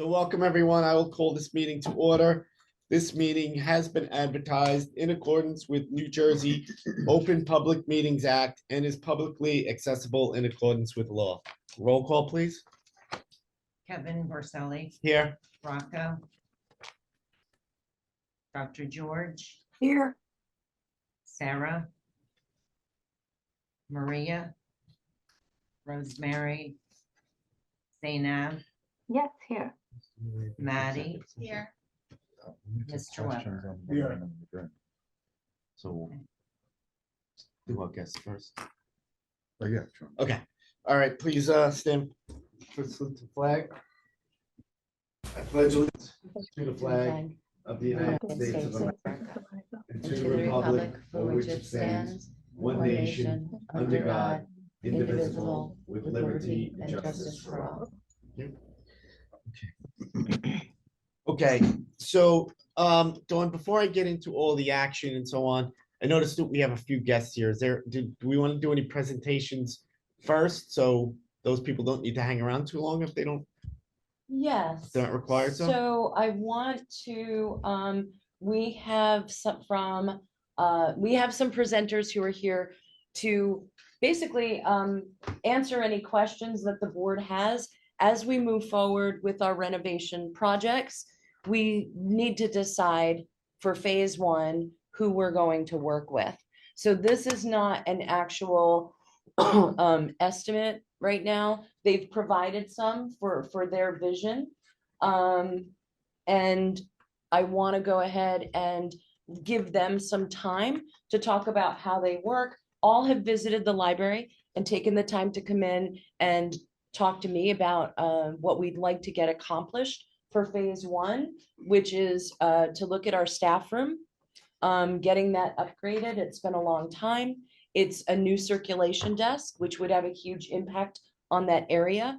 So welcome, everyone. I will call this meeting to order. This meeting has been advertised in accordance with New Jersey Open Public Meetings Act and is publicly accessible in accordance with law. Roll call, please. Kevin Borselli, Here. Rocco, Dr. George, Here. Sarah, Maria, Rosemary, Zainab, Yes, here. Maddie, Here. Mr. Weber. Yeah. So do our guests first. Oh, yeah, sure. Okay. All right. Please stand for salute to the flag. I pledge allegiance to the flag of the United States of America and to the republic for which it stands, one nation, under God, indivisible, with liberty and justice for all. Okay, so Dawn, before I get into all the action and so on, I noticed that we have a few guests here. Do we want to do any presentations first? So those people don't need to hang around too long if they don't, Yes. they're not required to? So I want to, we have some presenters who are here to basically answer any questions that the board has as we move forward with our renovation projects. We need to decide for phase one who we're going to work with. So this is not an actual estimate right now. They've provided some for their vision. And I want to go ahead and give them some time to talk about how they work. All have visited the library and taken the time to come in and talk to me about what we'd like to get accomplished for phase one, which is to look at our staff room, getting that upgraded. It's been a long time. It's a new circulation desk, which would have a huge impact on that area.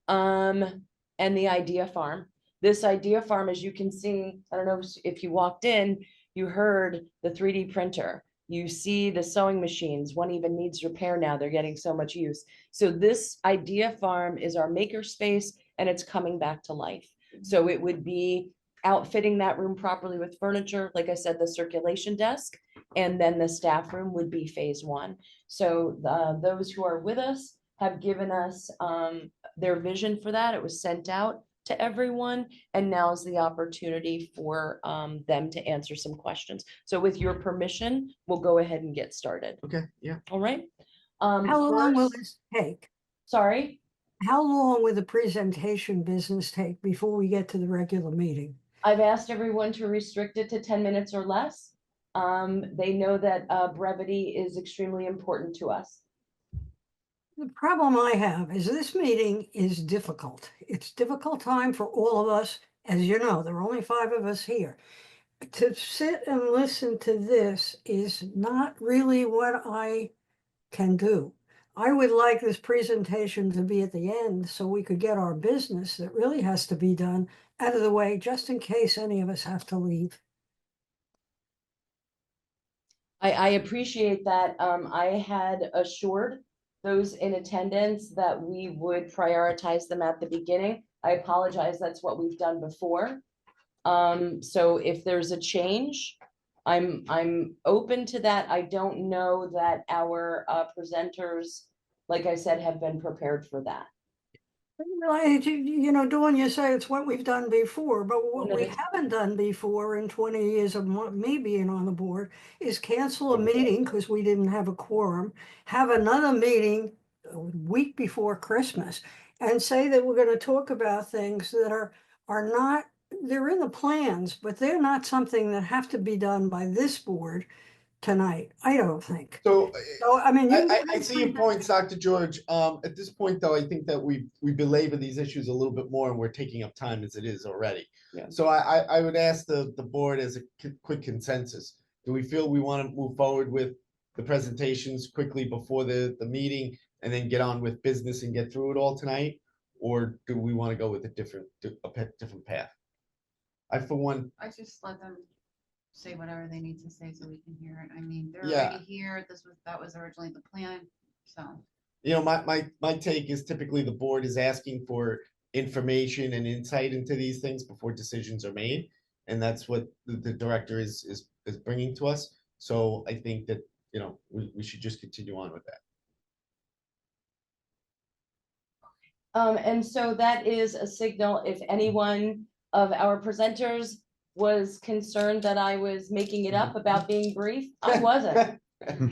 And the idea farm. This idea farm, as you can see, I don't know if you walked in, you heard the 3D printer. You see the sewing machines. One even needs repair now. They're getting so much use. So this idea farm is our maker space and it's coming back to life. So it would be outfitting that room properly with furniture. Like I said, the circulation desk, and then the staff room would be phase one. So those who are with us have given us their vision for that. It was sent out to everyone, and now is the opportunity for them to answer some questions. So with your permission, we'll go ahead and get started. Okay, yeah. All right. How long will First- this take? Sorry, How long will the presentation business take before we get to the regular meeting? I've asked everyone to restrict it to 10 minutes or less. They know that brevity is extremely important to us. The problem I have is this meeting is difficult. It's difficult time for all of us. As you know, there are only 5 of us here. To sit and listen to this is not really what I can do. I would like this presentation to be at the end so we could get our business that really has to be done out of the way, just in case any of us have to leave. I appreciate that. I had assured those in attendance that we would prioritize them at the beginning. I apologize, that's what we've done before. So if there's a change, I'm open to that. I don't know that our presenters, like I said, have been prepared for that. You know, Dawn, you say it's what we've done before, but what No, we it's- haven't done before in 20 years of me being on the board is cancel a meeting because we didn't have a quorum, have another meeting a week before Christmas, and say that we're going to talk about things that are not, they're in the plans, but they're not something that have to be done by this board tonight, I don't think. So So, I mean, I see your points, Dr. George. At this point, though, I think that we belabor these issues a little bit more and we're taking up time as it is already. Yeah. So I would ask the board as a quick consensus. Do we feel we want to move forward with the presentations quickly before the meeting and then get on with business and get through it all tonight? Or do we want to go with a different path? For one, I just let them say whatever they need to say so we can hear it. I mean, they're Yeah. already here. That was originally the plan, so. you know, my take is typically the board is asking for information and insight into these things before decisions are made. And that's what the director is bringing to us. So I think that, we should just continue on with that. And so that is a signal, if anyone of our presenters was concerned that I was making it up about being brief, I wasn't.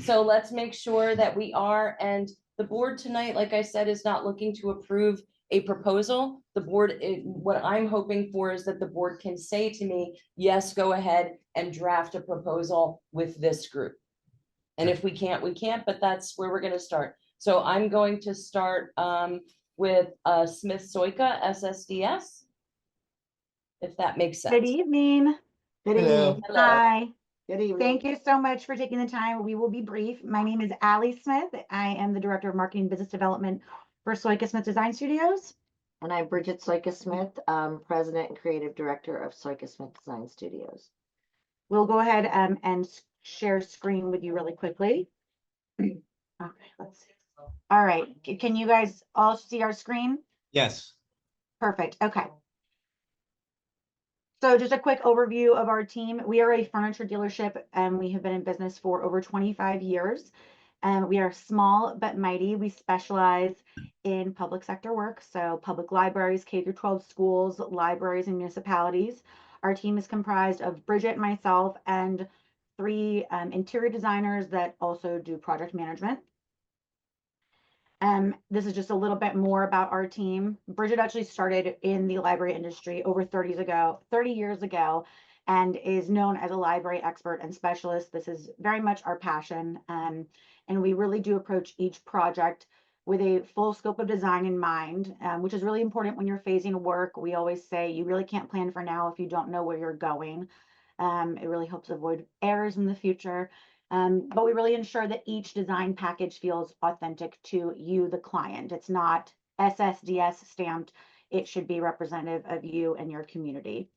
So let's make sure that we are, and the board tonight, like I said, is not looking to approve a proposal. The board, what I'm hoping for is that the board can say to me, yes, go ahead and draft a proposal with this group. And if we can't, we can't, but that's where we're gonna start. So I'm going to start with Smith Soika, SSDS. If that makes sense. Good evening. Good Hello. evening. Hello. Hi. Good evening. Thank you so much for taking the time. We will be brief. My name is Allie Smith. I am the Director of Marketing and Business Development for Soika Smith Design Studios. And I'm Bridget Soika Smith, President and Creative Director of Soika Smith Design Studios. We'll go ahead and share screen with you really quickly. Okay, let's see. All right, can you guys all see our screen? Yes. Perfect, okay. So just a quick overview of our team. We are a furniture dealership and we have been in business for over 25 years. We are small but mighty. We specialize in public sector work, so public libraries, K-12 schools, libraries, and municipalities. Our team is comprised of Bridget, myself, and 3 interior designers that also do project management. This is just a little bit more about our team. Bridget actually started in the library industry over 30 years ago, and is known as a library expert and specialist. This is very much our passion. And we really do approach each project with a full scope of design in mind, which is really important when you're phasing work. We always say you really can't plan for now if you don't know where you're going. It really helps avoid errors in the future. But we really ensure that each design package feels authentic to you, the client. It's not SSDS stamped. It should be representative of you and your community.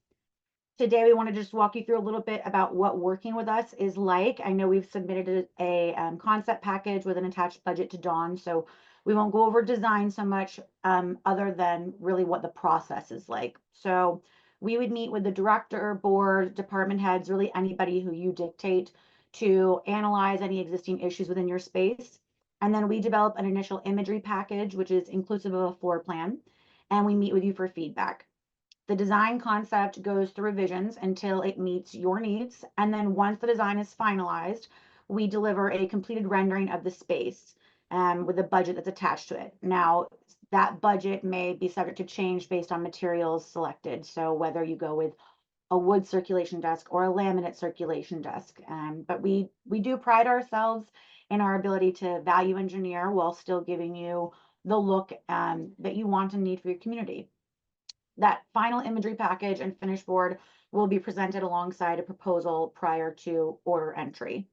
Today, we want to just walk you through a little bit about what working with us is like. I know we've submitted a concept package with an attached budget to Dawn, so we won't go over design so much other than really what the process is like. So we would meet with the director, board, department heads, really anybody who you dictate, to analyze any existing issues within your space. And then we develop an initial imagery package, which is inclusive of a floor plan, and we meet with you for feedback. The design concept goes through revisions until it meets your needs. And then once the design is finalized, we deliver a completed rendering of the space with a budget that's attached to it. Now, that budget may be subject to change based on materials selected. So whether you go with a wood circulation desk or a laminate circulation desk. But we do pride ourselves in our ability to value engineer while still giving you the look that you want and need for your community. That final imagery package and finished board will be presented alongside a proposal prior to order entry.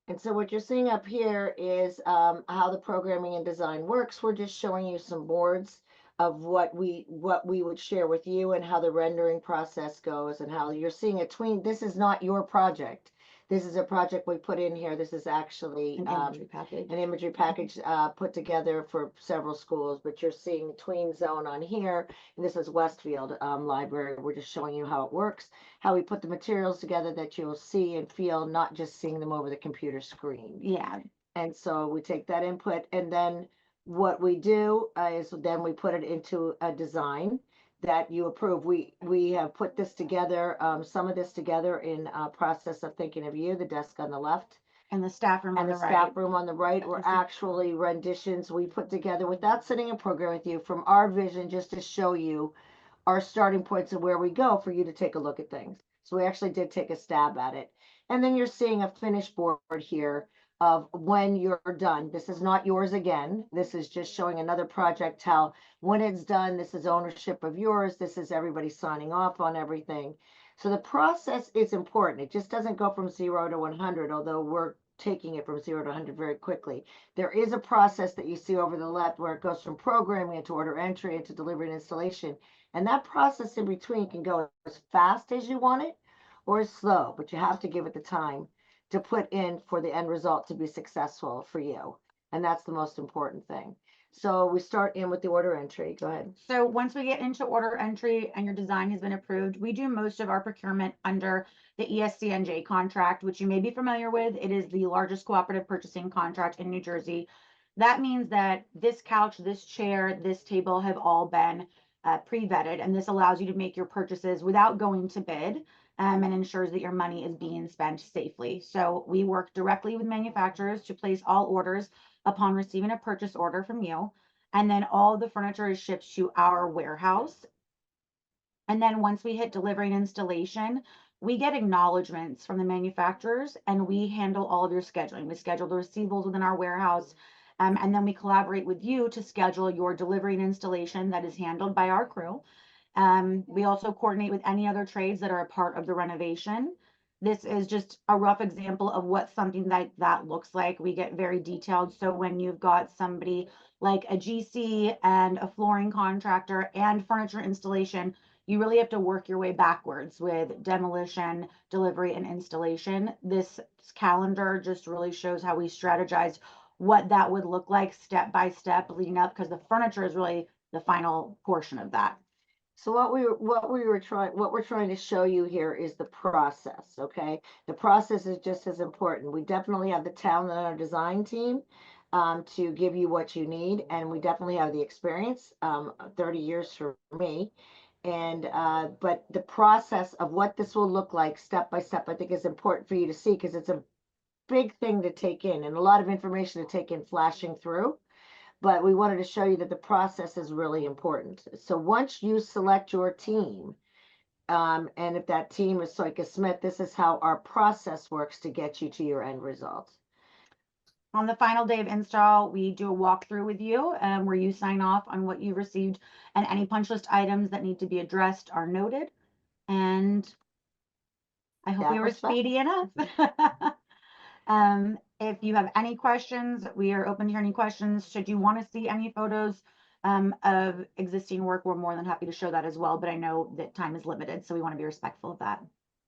And so what you're seeing up here is how the programming and design works. We're just showing you some boards of what we would share with you and how the rendering process goes and how you're seeing a tween. This is not your project. This is a project we put in here. This is actually An imagery package. an imagery package put together for several schools, but you're seeing Tween Zone on here. And this is Westfield Library. We're just showing you how it works, how we put the materials together that you'll see and feel, not just seeing them over the computer screen. Yeah. And so we take that input, and then what we do is then we put it into a design that you approve. We have put this together, some of this together in a process of thinking of you, the desk on the left. And the staff room on And the the right. staff room on the right were actually renditions we put together without sitting and program with you from our vision, just to show you our starting points of where we go for you to take a look at things. So we actually did take a stab at it. And then you're seeing a finished board here of when you're done. This is not yours again. This is just showing another project, how when it's done, this is ownership of yours. This is everybody signing off on everything. So the process is important. It just doesn't go from 0 to 100, although we're taking it from 0 to 100 very quickly. There is a process that you see over the left where it goes from programming into order entry into delivery and installation. And that process in between can go as fast as you want it or as slow, but you have to give it the time to put in for the end result to be successful for you. And that's the most important thing. So we start in with the order entry. Go ahead. So once we get into order entry and your design has been approved, we do most of our procurement under the ESCNJ contract, which you may be familiar with. It is the largest cooperative purchasing contract in New Jersey. That means that this couch, this chair, this table have all been pre-vetted, and this allows you to make your purchases without going to bid, and ensures that your money is being spent safely. So we work directly with manufacturers to place all orders upon receiving a purchase order from you. And then all the furniture is shipped to our warehouse. And then once we hit delivery and installation, we get acknowledgements from the manufacturers and we handle all of your scheduling. We schedule the receivables within our warehouse. And then we collaborate with you to schedule your delivery and installation that is handled by our crew. We also coordinate with any other trades that are a part of the renovation. This is just a rough example of what something like that looks like. We get very detailed. So when you've got somebody like a GC and a flooring contractor and furniture installation, you really have to work your way backwards with demolition, delivery, and installation. This calendar just really shows how we strategize what that would look like step by step leading up, because the furniture is really the final portion of that. So what we're trying to show you here is the process, okay? The process is just as important. We definitely have the talent on our design team to give you what you need, and we definitely have the experience, 30 years for me. And but the process of what this will look like step by step, I think is important for you to see, because it's a big thing to take in and a lot of information to take in flashing through. But we wanted to show you that the process is really important. So once you select your team, and if that team is Soika Smith, this is how our process works to get you to your end result. On the final day of install, we do a walkthrough with you where you sign off on what you received, and any punch list items that need to be addressed are noted. And I hope we were speedy enough. If you have any questions, we are open to hear any questions. Should you want to see any photos of existing work, we're more than happy to show that as well. But I know that time is limited, so we want to be respectful of that.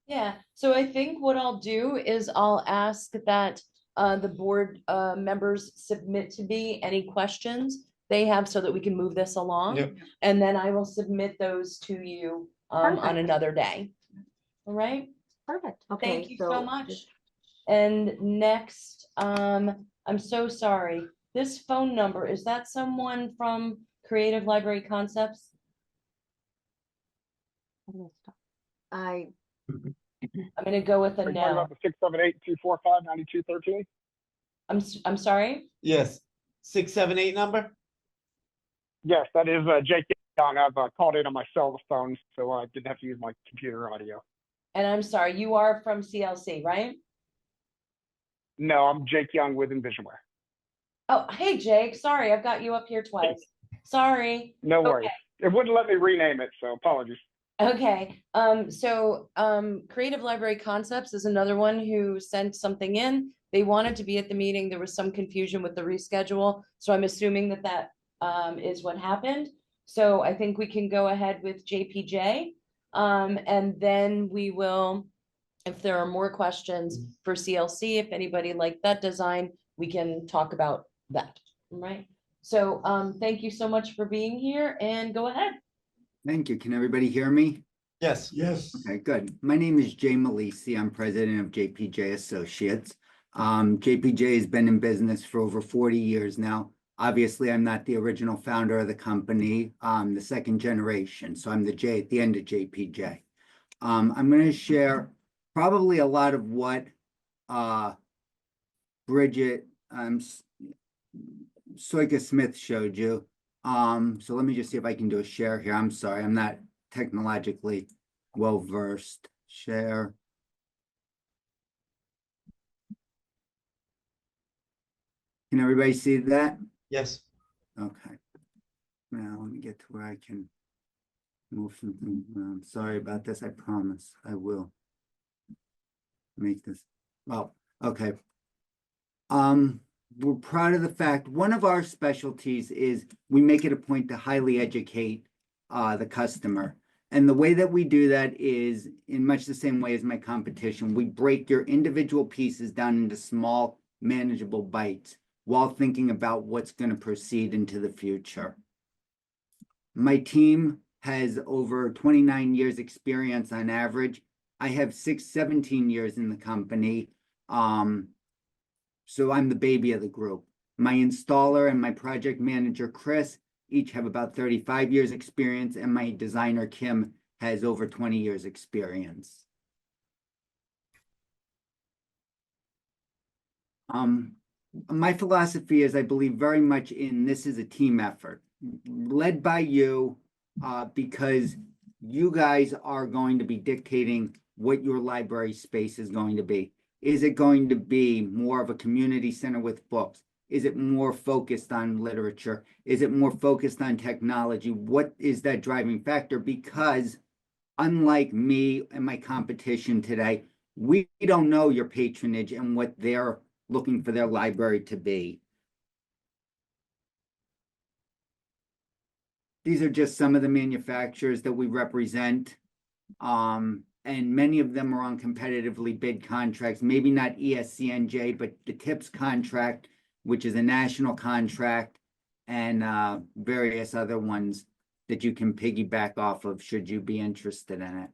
Yeah, so I think what I'll do is I'll ask that the board members submit to me any questions they have so that we can move this along. Yep. And then I will submit those to you on Perfect. another day. All right, Perfect. Okay. thank you so much. And next, I'm so sorry. This phone number, is that someone from Creative Library Concepts? I I'm gonna go with a Are you talking no. about the 678-245-9213? I'm sorry? Yes, 678 number? Yes, that is Jake Young. I've called in on my cell phone, so I didn't have to use my computer audio. And I'm sorry, you are from CLC, right? No, I'm Jake Young with Envisionware. Oh, hey, Jake, sorry, I've got you up here twice. Sorry. No worries. It wouldn't let me rename it, so apologies. Okay, Creative Library Concepts is another one who sent something in. They wanted to be at the meeting. There was some confusion with the reschedule, so I'm assuming that that is what happened. So I think we can go ahead with JPJ, and then we will, if there are more questions for CLC, if anybody liked that design, we can talk about that, right? So thank you so much for being here, and go ahead. Thank you. Can everybody hear me? Yes. Yes. Okay, good. My name is Jay Malisi. I'm president of JPJ Associates. JPJ has been in business for over 40 years now. Obviously, I'm not the original founder of the company. I'm the second generation, so I'm the J at the end of JPJ. I'm going to share probably a lot of what Bridget Soika Smith showed you. So let me just see if I can do a share here. I'm sorry, I'm not technologically well versed. Share. Can everybody see that? Yes. Okay. Now let me get to where I can move something around. Sorry about this. I promise I will make this. Well, okay. We're proud of the fact one of our specialties is we make it a point to highly educate the customer. And the way that we do that is in much the same way as my competition. We break your individual pieces down into small, manageable bites. while thinking about what's going to proceed into the future. My team has over 29 years experience on average. I have 17 years in the company. So I'm the baby of the group. My installer and my project manager, Chris, each have about 35 years experience, and my designer, Kim, has over 20 years experience. My philosophy is I believe very much in this is a team effort led by you, because you guys are going to be dictating what your library space is going to be. Is it going to be more of a community center with books? Is it more focused on literature? Is it more focused on technology? What is that driving factor? Because unlike me and my competition today, we don't know your patronage and what they're looking for their library to be. These are just some of the manufacturers that we represent. And many of them are on competitively bid contracts, maybe not ESCNJ, but the TIPS contract, which is a national contract, and various other ones that you can piggyback off of should you be interested in it.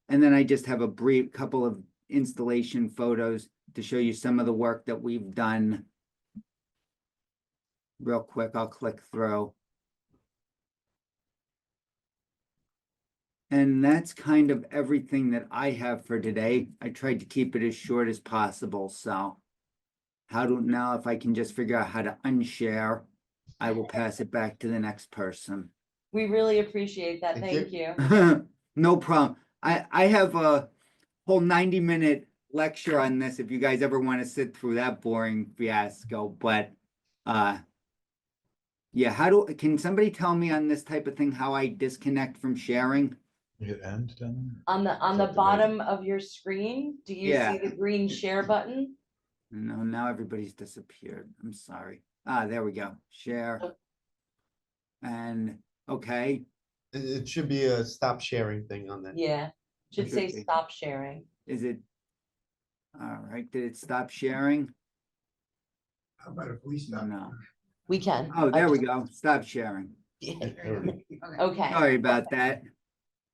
And then I just have a brief couple of installation photos to show you some of the work that we've done. Real quick, I'll click through. And that's kind of everything that I have for today. I tried to keep it as short as possible. So now if I can just figure out how to unshare, I will pass it back to the next person. We really appreciate that. Thank Thank you. No problem. I have a whole 90-minute lecture on this if you guys ever want to sit through that boring fiasco. But yeah, can somebody tell me on this type of thing how I disconnect from sharing? You hit end down On the Is that the bottom of your screen, do you Yeah. see the green share button? No, now everybody's disappeared. I'm sorry. There we go. Share. And okay. It should be a stop sharing thing on that. Yeah, should Should say be. stop sharing. Is it? All right. Did it stop sharing? How about if we stop? No. We can. Oh, there we go. Stop sharing. Okay. Sorry about that.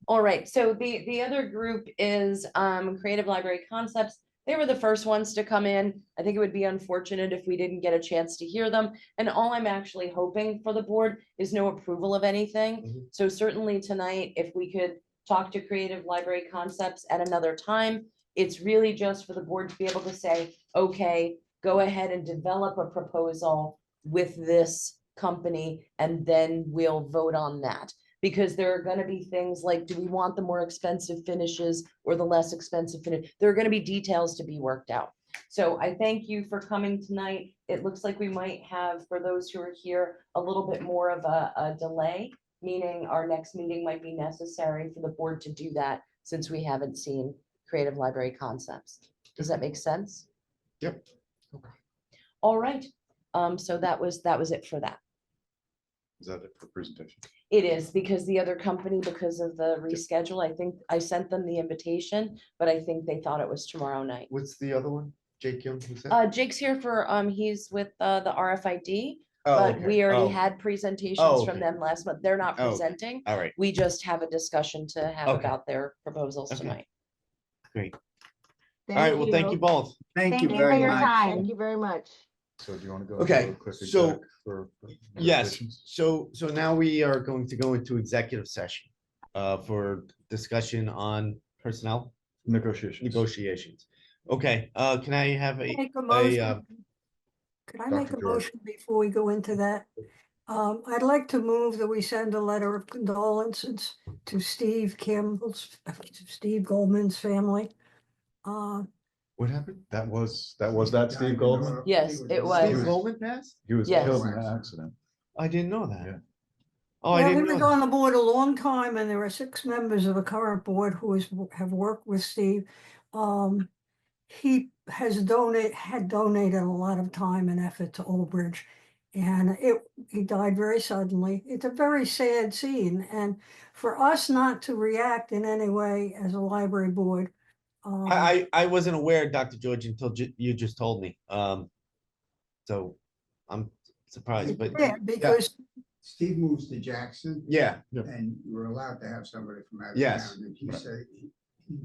All right, so the other group is Creative Library Concepts. They were the first ones to come in. I think it would be unfortunate if we didn't get a chance to hear them. And all I'm actually hoping for the board is no approval of anything. Mhm. So certainly tonight, if we could talk to Creative Library Concepts at another time, it's really just for the board to be able to say, okay, go ahead and develop a proposal with this company, and then we'll vote on that. Because there are going to be things like, do we want the more expensive finishes or the less expensive finish? There are going to be details to be worked out. So I thank you for coming tonight. It looks like we might have, for those who are here, a little bit more of a delay, meaning our next meeting might be necessary for the board to do that since we haven't seen Creative Library Concepts. Does that make sense? Yep. All right. So that was it for that. Is that it for presentation? It is, because the other company, because of the reschedule, I think I sent them the invitation, but I think they thought it was tomorrow night. What's the other one? Jake Young, who's that? Jake's here for, he's with the RFID, Oh, but okay. we already Oh, had presentations Oh, from okay. them last month. They're not Oh, presenting. all right, We just have a discussion to have Okay. about their proposals Okay. tonight. great. All right, well, thank you both. Thank you Thank you for very your much. time. Thank you very much. So do you want to go? Okay, into a quick so- exec for Yes, negotiations? so now we are going to go into executive session for discussion on personnel negotiations. Okay, can I have Make a a, motion. Could I make Dr. a George. motion before we go into that? I'd like to move that we send a letter of condolences to Steve Goldman's family. what happened? That was that Steve Goldman? Yes, it was. Steve Goldman passed? He was Yes. killed in an accident. I didn't know that. Yeah. Oh, I Well, he didn't was know. on the board a long time, and there are 6 members of the current board who have worked with Steve. He had donated a lot of time and effort to Old Bridge, and he died very suddenly. It's a very sad scene, and for us not to react in any way as a library board. I wasn't aware, Dr. George, until you just told me. So I'm surprised, but Yeah, because Steve moves to Jackson yeah, and we're allowed to have somebody from out of Yes. town. And he said he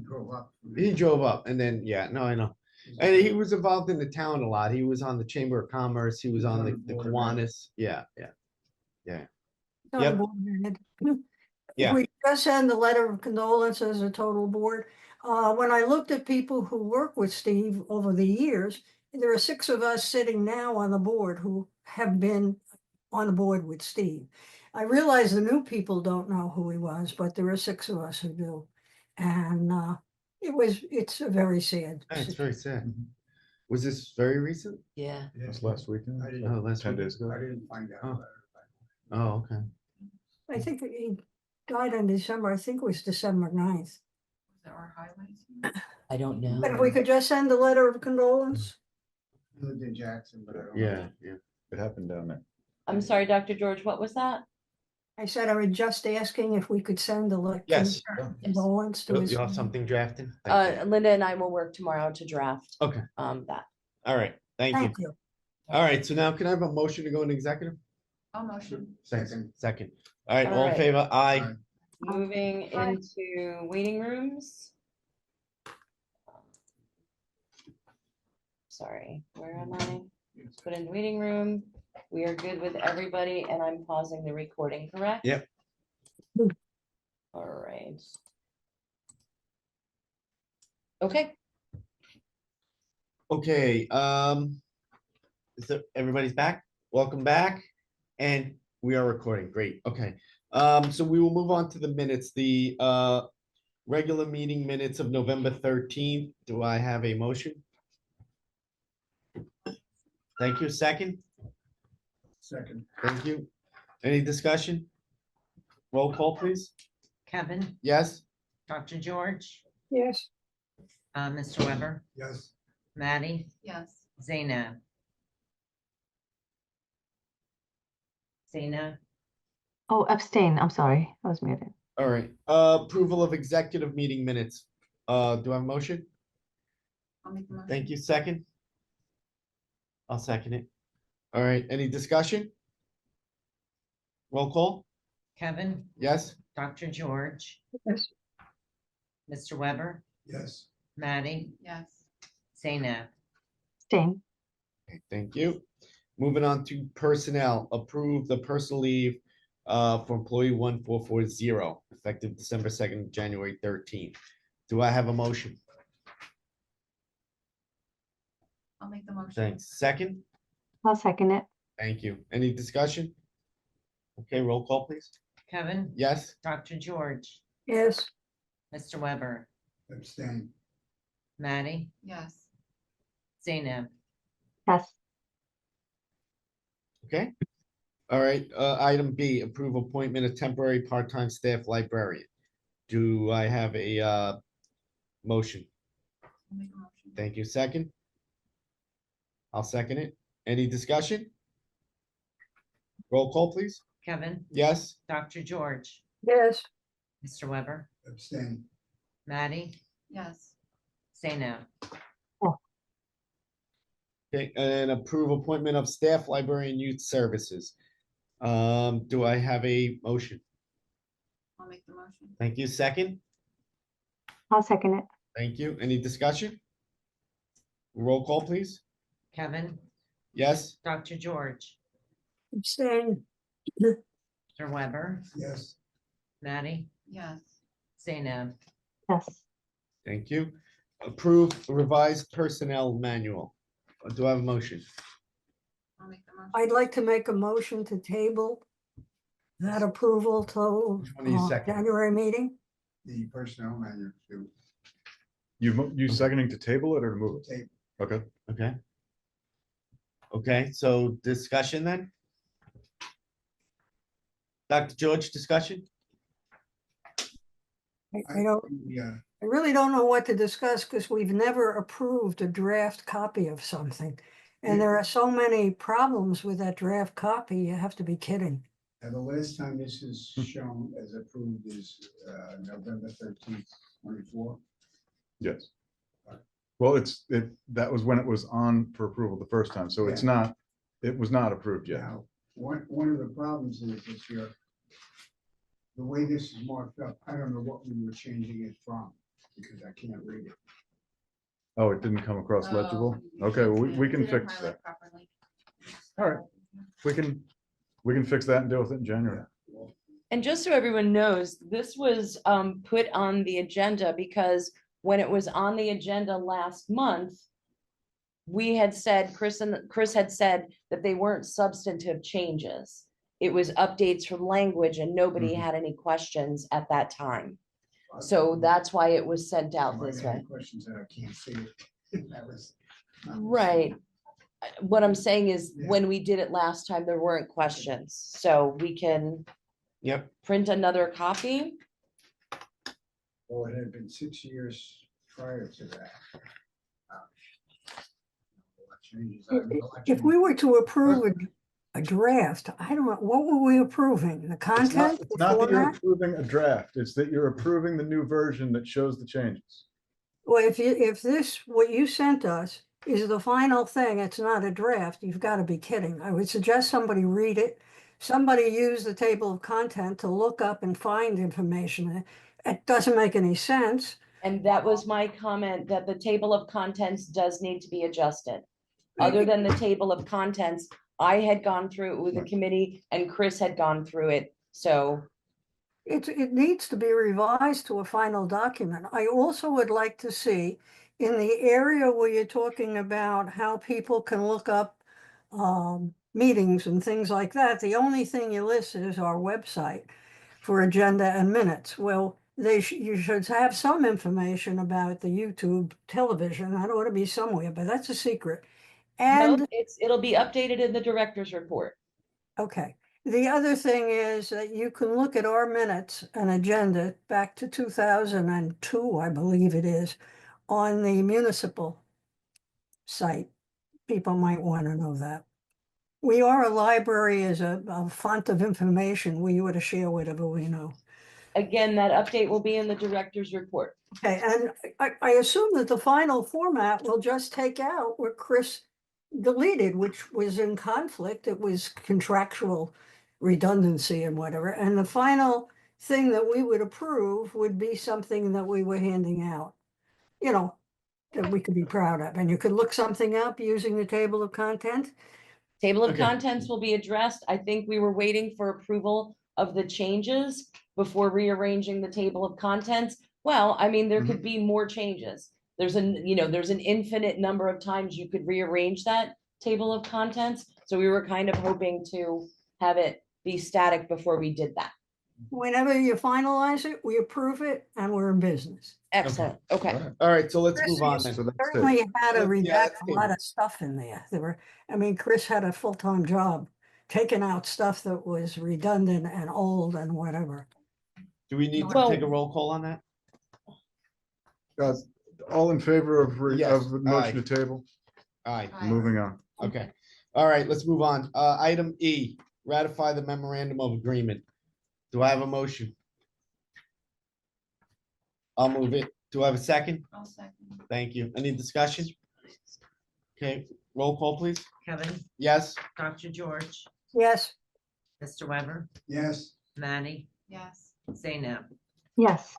drove up. from he there. drove up and then, yeah, no, I know. And he was involved in the town a lot. He was on the Chamber of Commerce. He was on the Board of Ed. Kiwanis. Yeah. not Yep. a board minute. Yeah. We just send the letter of condolence as a total board. When I looked at people who work with Steve over the years, there are 6 of us sitting now on the board who have been on the board with Steve. I realize the new people don't know who he was, but there are 6 of us who do. And it's a very sad. Yeah, it's very sad. Was this very recent? Yeah. Yeah. That's last weekend. I didn't, Oh, last 10 week. days ago. I didn't find out Oh. about it. Oh, okay. I think he died in December. I think it was December 9th. There are highlights. I don't know. But if we could just send a letter of condolence. He lived in Jackson, but I don't. Yeah, yeah. It happened down there. I'm sorry, Dr. George, what was that? I said I was just asking if we could send a letter. Yes. Condolence to his. You have something drafted? Thank you. Linda and I will work tomorrow to draft. Okay. That. All right. Thank you. Thank you. All right. So now can I have a motion to go into executive? I'll motion. Second. All right. All All in right. favor? Aye. Aye. Moving into waiting rooms. Sorry, where am I? Put in waiting room. We are good with everybody and I'm pausing the recording, correct? Yep. All right. Okay, Okay. So everybody's back. Welcome back. And we are recording. Great. Okay. So we will move on to the minutes. The regular meeting minutes of November 13th. Do I have a motion? Thank you. Second. Second. Thank you. Any discussion? Roll call, please. Kevin, Yes? Dr. George, Yes. Mr. Weber, Yes. Maddie, Yes. Zainab. Zainab, Oh, abstain. I'm sorry. I was muted. All right. Approval of executive meeting minutes. Do I have a motion? I'll make the motion. Thank you. Second? I'll second it. All right. Any discussion? Roll call? Kevin, Yes? Dr. George, Yes. Mr. Weber, Yes. Maddie, Yes. Zainab. Abstain. Okay, thank you. Moving on to personnel, approve the personal leave for employee 1440, effective December 2nd, January 13th. Do I have a motion? I'll make the motion. Thanks. Second? I'll second it. Thank you. Any discussion? Okay, roll call, please. Kevin, Yes? Dr. George, Yes. Mr. Weber, Abstain. Maddie, Yes. Zainab. Yes. Okay. All right, item B, approve appointment of temporary part-time staff librarian. Do I have a motion? I'll make a motion. Thank you. Second? I'll second it. Any discussion? Roll call, please. Kevin, Yes? Dr. George, Yes. Mr. Weber, Abstain. Maddie, Yes. Zainab. Okay, and approve appointment of staff librarian youth services. Do I have a motion? I'll make the motion. Thank you. Second? I'll second it. Thank you. Any discussion? Roll call, please. Kevin, Yes? Dr. George, Abstain. Mr. Weber, Yes. Maddie, Yes. Zainab. Yes. Thank you. Approve revised personnel manual. Do I have a motion? I'll make the motion. I'd like to make a motion to table that approval till Which one are you seconding? January meeting. The personnel manual to You seconding to table it or to move it? table. Okay. Okay. Okay, so discussion then? Dr. George, discussion? I don't, Yeah. I really don't know what to discuss because we've never approved a draft copy of something. And there are so many problems with that draft copy, you have to be kidding. And the last time this is shown as approved is November 13th, 24. Yes. Well, that was when it was on for approval the first time, so it's Yeah. not It was not approved yet. Now, one of the problems is this year, the way this is marked up, I don't know what we were changing it from, because I can't read it. Oh, it didn't come across legible? Okay, well, we can Didn't fix highlight that. properly. All right. We can fix that and deal with it in January. And just so everyone knows, this was put on the agenda because when it was on the agenda last month, we had said, Chris had said that they weren't substantive changes. It was updates from language and nobody Mhm. had any questions at that time. So that's why it was sent out If I this had way. questions that I can't see it. That was. Right. What I'm saying is, Yeah. when we did it last time, there weren't questions, so we can Yep. print another copy. Well, it had been 6 years prior to that. If we were to approve a draft, I don't know, what were we approving? The content? It's the not that you're format? approving a draft, it's that you're approving the new version that shows the changes. Well, if this, what you sent us is the final thing, it's not a draft, you've got to be kidding. I would suggest somebody read it. Somebody use the table of content to look up and find information. It doesn't make any sense. And that was my comment, that the table of contents does need to be adjusted. Other than the table of contents, I had gone through it with the committee and Chris had gone through it, so. It needs to be revised to a final document. I also would like to see in the area where you're talking about how people can look up meetings and things like that, the only thing you list is our website for agenda and minutes. Well, you should have some information about the YouTube television. That ought to be somewhere, but that's a secret. No, And it'll be updated in the director's report. okay. The other thing is that you can look at our minutes and agenda back to 2002, I believe it is, on the municipal site. People might want to know that. We are a library as a font of information. We ought to share whatever we know. Again, that update will be in the director's report. Okay, and I assume that the final format will just take out what Chris deleted, which was in conflict. It was contractual redundancy and whatever. And the final thing that we would approve would be something that we were handing out, that we could be proud of. And you could look something up using the table of content. Table of Okay. contents will be addressed. I think we were waiting for approval of the changes before rearranging the table of contents. Well, I mean, there could be more changes. There's an infinite number of times you could rearrange that table of contents. So we were kind of hoping to have it be static before we did that. Whenever you finalize it, we approve it and we're in business. Excellent. Okay. All right, so let's Chris, move on you then. So that's it. certainly had to Yeah, redact that's a lot good. of stuff in there. Chris had a full-time job, taking out stuff that was redundant and old and whatever. Do we need to Well- take a roll call on that? All in favor of, Yes, of the motion to table? Aye. Moving on. Okay. All right, let's move on. Item E, ratify the memorandum of agreement. Do I have a motion? I'll move it. Do I have a second? I'll second. Thank you. Any discussion? Okay, roll call, please. Kevin, Yes? Dr. George, Yes, Mr. Weber, Yes, Maddie, Yes. Zainab. Yes,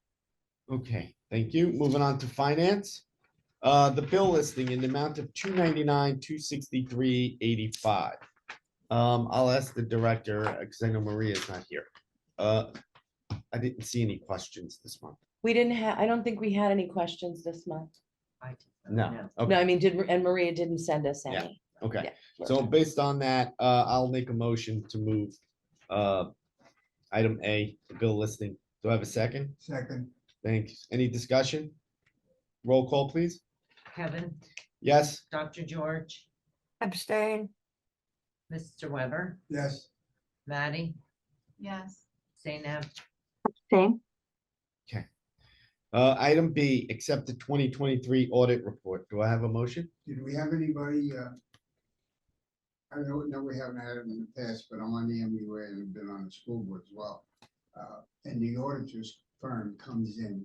Okay, thank you. Moving on to finance. The bill listing in the amount of $299, $263.85. I'll ask the director, because I know Maria is not here. I didn't see any questions this month. I don't think we had any questions this month. No, No, okay, I mean, and Maria didn't send us Yeah. any. okay. Yeah. So based on that, I'll make a motion to move item A, the bill listing. Do I have a second? second, Thanks. Any discussion? Roll call, please. Kevin, Yes? Dr. George, abstain. Mr. Weber, yes, Maddie, Yes. Zainab. same. Item B, accept the 2023 audit report. Do I have a motion? did we have anybody, I know we haven't had it in the past, but I'm on the MUA and have been on the school board as well. And the auditor's firm comes in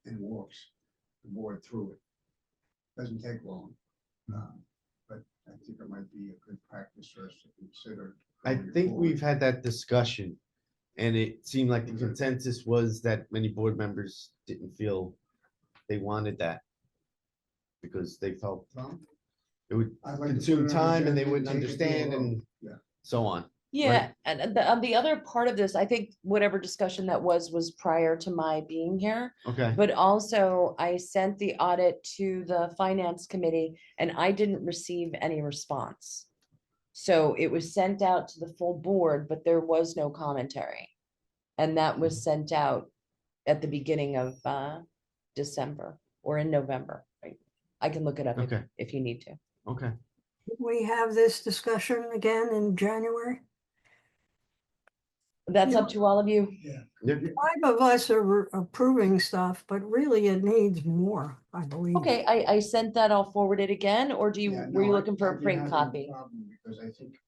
and walks the board through it. Doesn't take long. But I think it might be a good practice for us to consider. I going think forward. we've had that discussion. And it seemed like the consensus was that many board members didn't feel they wanted that. Because they felt Tom? it would I'd like to consume put it on time and they agenda, wouldn't take it to a understand vote. and Yeah. so on. Yeah, and the other part of this, I think whatever discussion that was prior to my being here. Okay, But also I sent the audit to the finance committee and I didn't receive any response. So it was sent out to the full board, but there was no commentary. And that was sent out at the beginning of December or in November. Right? I can look it up Okay. if you need to. okay. We have this discussion again in January. That's Yeah. up to all of you. Yeah. 5 of us are approving stuff, but really it needs more, I believe. Okay, I sent that, I'll forward it again, or do you, Yeah, were you no, looking for I'd a be print having copy? problem Because I think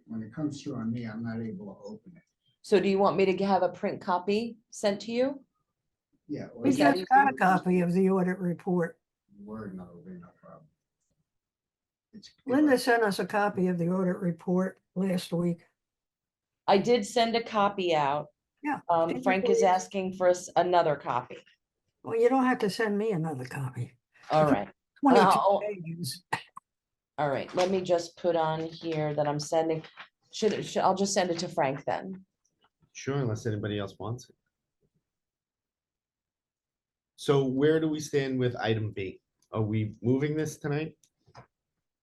when it comes through on me, I'm not able to open it. So do you want me to have a print copy sent to you? Yeah. We Is that just got a copy of the audit report. Word, no, it'll be no problem. Linda sent us a copy of the audit report last week. I did send a copy out. Yeah. Frank is asking for another copy. Well, you don't have to send me another copy. All right. 22 Oh, pages. all right, let me just put on here that I'm sending. I'll just send it to Frank then. Sure, unless anybody else wants it. So where do we stand with item B? Are we moving this tonight?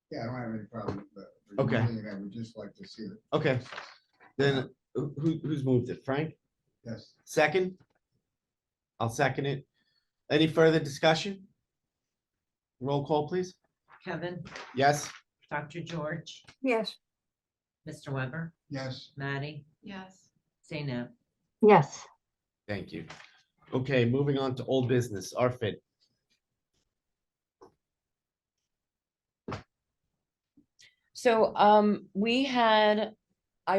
Yeah, I don't have any problem with that. Okay. I would just like to see it. Okay, then who's moved it? Frank? Yes. Second? I'll second it. Any further discussion? Roll call, please. Kevin, Yes? Dr. George, Yes. Mr. Weber, Yes. Maddie, Yes. Zainab. Yes. Thank you. Okay, moving on to old business, RFID. So I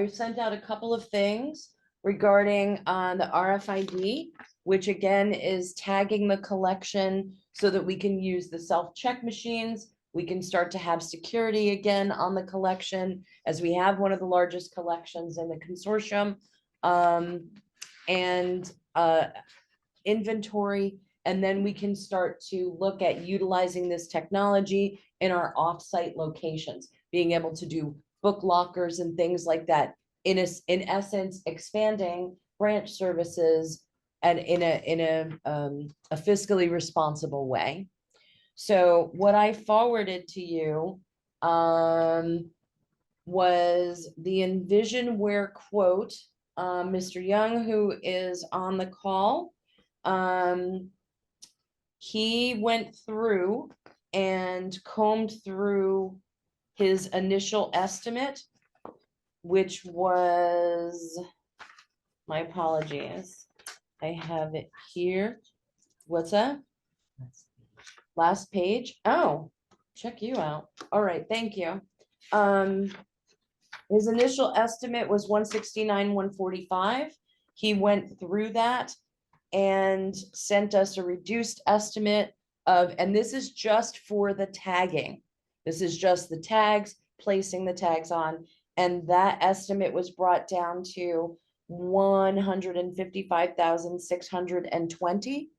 sent out a couple of things regarding the RFID, which again is tagging the collection so that we can use the self-check machines. We can start to have security again on the collection as we have one of the largest collections in the consortium. And inventory, and then we can start to look at utilizing this technology in our off-site locations, being able to do book lockers and things like that. In essence, expanding branch services and in a fiscally responsible way. So what I forwarded to you was the Envisionware quote. Mr. Young, who is on the call, he went through and combed through his initial estimate, which was, my apologies, I have it here. What's that? Last page? Oh, check you out. All right, thank you. His initial estimate was 169, 145. He went through that and sent us a reduced estimate of, and this is just for the tagging. This is just the tags, placing the tags on, and that estimate was brought down to 155,620.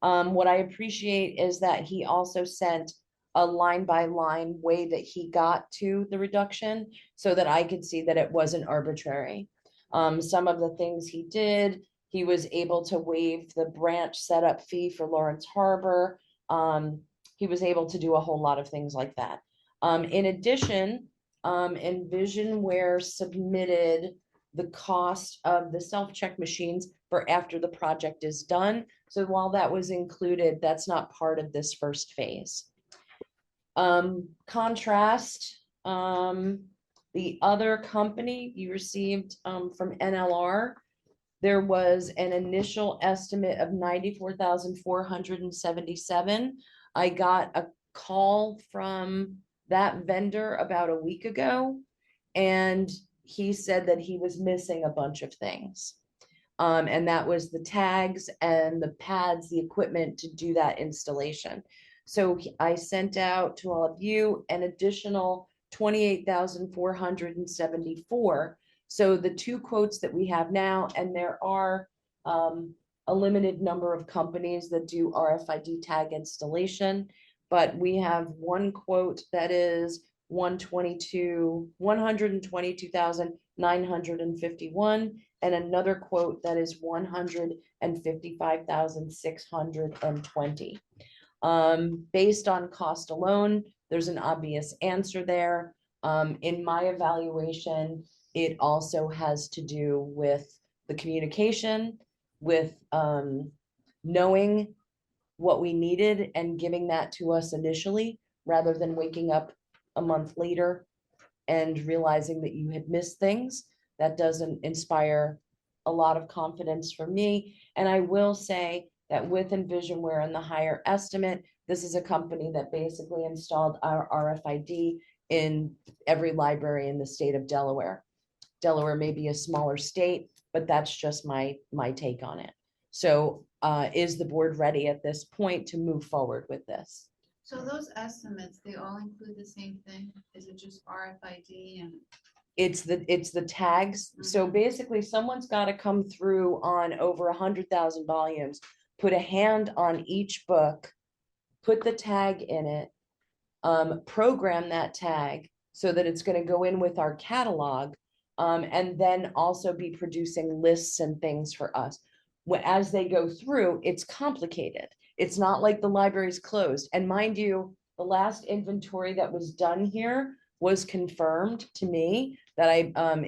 What I appreciate is that he also sent a line by line way that he got to the reduction so that I could see that it wasn't arbitrary. Some of the things he did, he was able to waive the branch setup fee for Lawrence Harbor. He was able to do a whole lot of things like that. In addition, Envisionware submitted the cost of the self-check machines for after the project is done. So while that was included, that's not part of this first phase. Contrast, the other company you received from NLR, there was an initial estimate of 94,477. I got a call from that vendor about a week ago, and he said that he was missing a bunch of things. And that was the tags and the pads, the equipment to do that installation. So I sent out to all of you an additional 28,474. So the two quotes that we have now, and there are a limited number of companies that do RFID tag installation, but we have one quote that is 122,951, and another quote that is 155,620. Based on cost alone, there's an obvious answer there. In my evaluation, it also has to do with the communication, with knowing what we needed and giving that to us initially, rather than waking up a month later and realizing that you had missed things. That doesn't inspire a lot of confidence for me. And I will say that with EnvisionWare and the higher estimate, this is a company that basically installed our RFID in every library in the state of Delaware. Delaware may be a smaller state, but that's just my take on it. So is the board ready at this point to move forward with this? So those estimates, they all include the same thing? Is it just RFID and? It's the tags. So basically someone's got to come through on over 100,000 volumes, put a hand on each book, put the tag in it, program that tag so that it's going to go in with our catalog, and then also be producing lists and things for us. As they go through, it's complicated. It's not like the library's closed. And mind you, the last inventory that was done here was confirmed to me that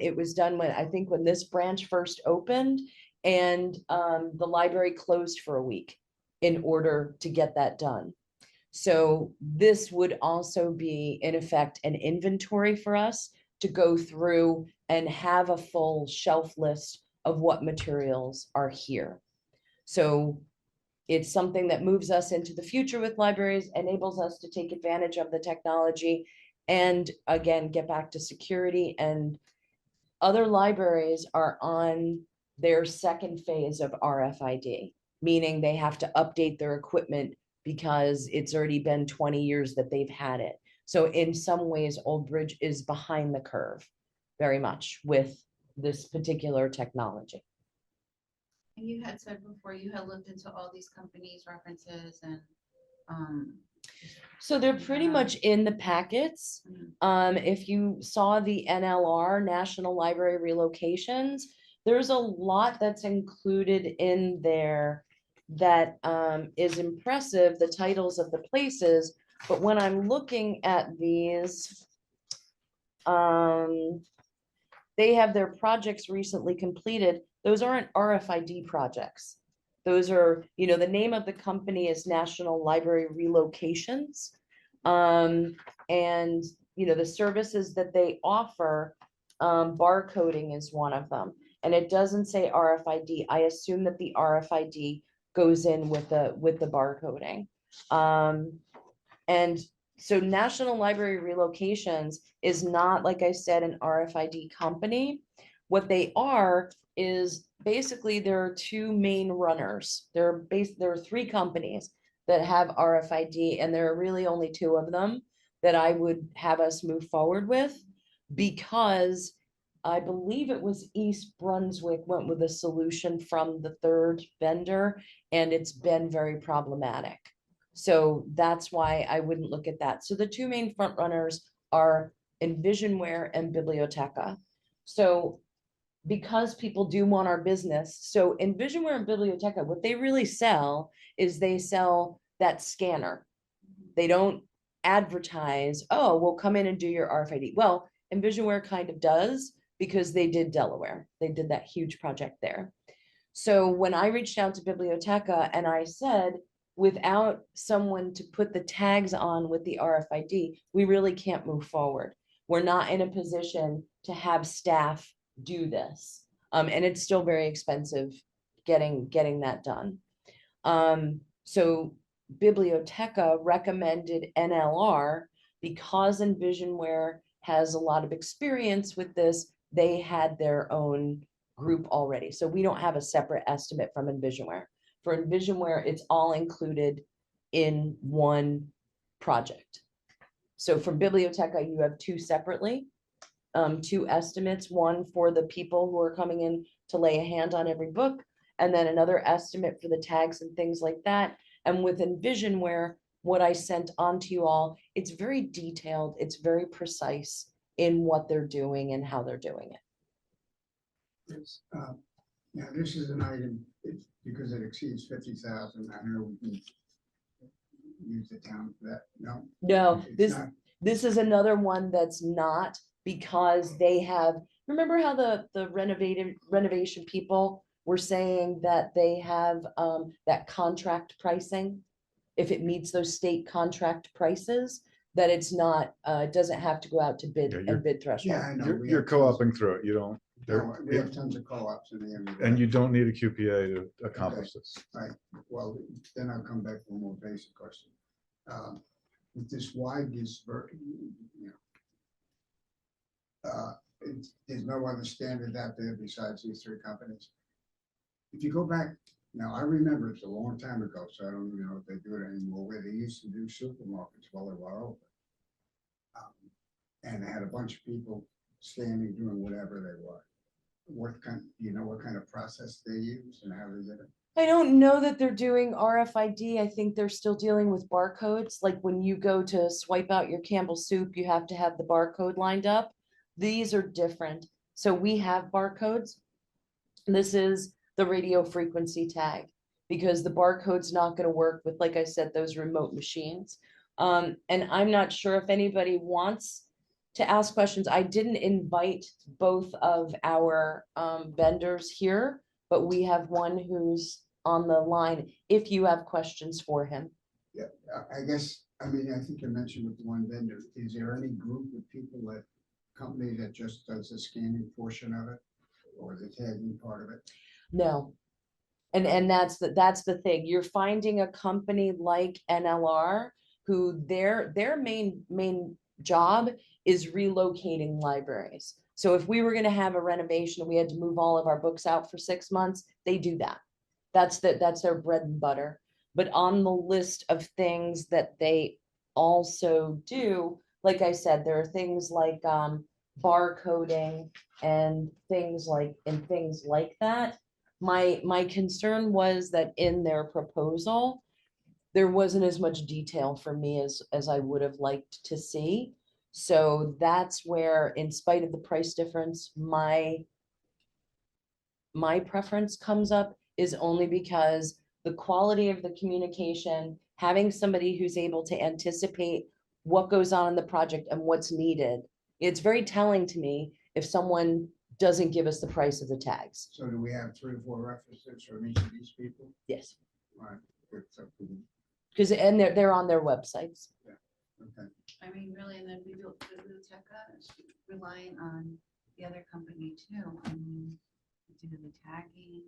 it was done when, I think when this branch first opened, and the library closed for a week in order to get that done. So this would also be, in effect, an inventory for us to go through and have a full shelf list of what materials are here. So it's something that moves us into the future with libraries, enables us to take advantage of the technology, and again, get back to security. And other libraries are on their second phase of RFID, meaning they have to update their equipment because it's already been 20 years that they've had it. So in some ways, Old Bridge is behind the curve very much with this particular technology. And you had said before you had looked into all these companies' references and so they're pretty much in the packets. If you saw the NLR, National Library Relocations, there's a lot that's included in there that is impressive, the titles of the places. But when I'm looking at these, they have their projects recently completed. Those aren't RFID projects. Those are, the name of the company is National Library Relocations. And, the services that they offer, barcoding is one of them. And it doesn't say RFID. I assume that the RFID goes in with the barcoding. And so National Library Relocations is not, like I said, an RFID company. What they are is basically there are two main runners. There are three companies that have RFID, and there are really only two of them that I would have us move forward with, because I believe it was East Brunswick went with a solution from the third vendor, and it's been very problematic. So that's why I wouldn't look at that. So the two main front runners are EnvisionWare and Biblioteca. So because people do want our business, so EnvisionWare and Biblioteca, what they really sell is they sell that scanner. They don't advertise, oh, we'll come in and do your RFID. Well, EnvisionWare kind of does, because they did Delaware. They did that huge project there. So when I reached out to Biblioteca and I said, without someone to put the tags on with the RFID, we really can't move forward. We're not in a position to have staff do this. And it's still very expensive getting that done. So Biblioteca recommended NLR because EnvisionWare has a lot of experience with this. They had their own group already. So we don't have a separate estimate from EnvisionWare. For EnvisionWare, it's all included in one project. So from Biblioteca, you have two separately, two estimates, one for the people who are coming in to lay a hand on every book, and then another estimate for the tags and things like that. And with Envisionware, what I sent on to you all, it's very detailed, it's very precise in what they're doing and how they're doing it. Yes, now this is an item, because it exceeds 50,000, I know we can use the town for that, no? No, It's not. this is another one that's not, because they have, remember how the renovation people were saying that they have that contract pricing? If it meets those state contract prices, that it's not, it doesn't have to go out to bid Yeah, and bid Yeah, threshold. I know. You're co-oping through it. You don't, No, we have tons of co-ops in the area. and you don't need a QPA to accomplish this. Right, well, then I'll come back to a more basic question. With this wide there's no other standard out there besides these three companies. If you go back, now I remember it's a long time ago, so I don't even know if they do it anymore, where they used to do supermarkets while they were open. And they had a bunch of people standing doing whatever they were. What kind, do you know what kind of process they use and how they did it? I don't know that they're doing RFID. I think they're still dealing with barcodes. Like when you go to swipe out your Campbell soup, you have to have the barcode lined up. These are different. So we have barcodes. This is the radio frequency tag, because the barcode's not going to work with, like I said, those remote machines. And I'm not sure if anybody wants to ask questions. I didn't invite both of our vendors here, but we have one who's on the line if you have questions for him. Yeah, I guess, I mean, I think you mentioned with one vendor, is there any group of people that, company that just does the scanning portion of it? Or the tagging part of it? No. And that's the thing. You're finding a company like NLR who their main job is relocating libraries. So if we were going to have a renovation and we had to move all of our books out for 6 months, they do that. That's their bread and butter. But on the list of things that they also do, like I said, there are things like barcoding and things like that. My concern was that in their proposal, there wasn't as much detail for me as I would have liked to see. So that's where, in spite of the price difference, my preference comes up, is only because the quality of the communication, having somebody who's able to anticipate what goes on in the project and what's needed. It's very telling to me if someone doesn't give us the price of the tags. So do we have 3 or 4 references from each of these people? Yes. Right. It's up to them. Because, and they're on their websites. Okay. I mean, really, and then Biblioteca is relying on the other company too. I mean, do the tagging.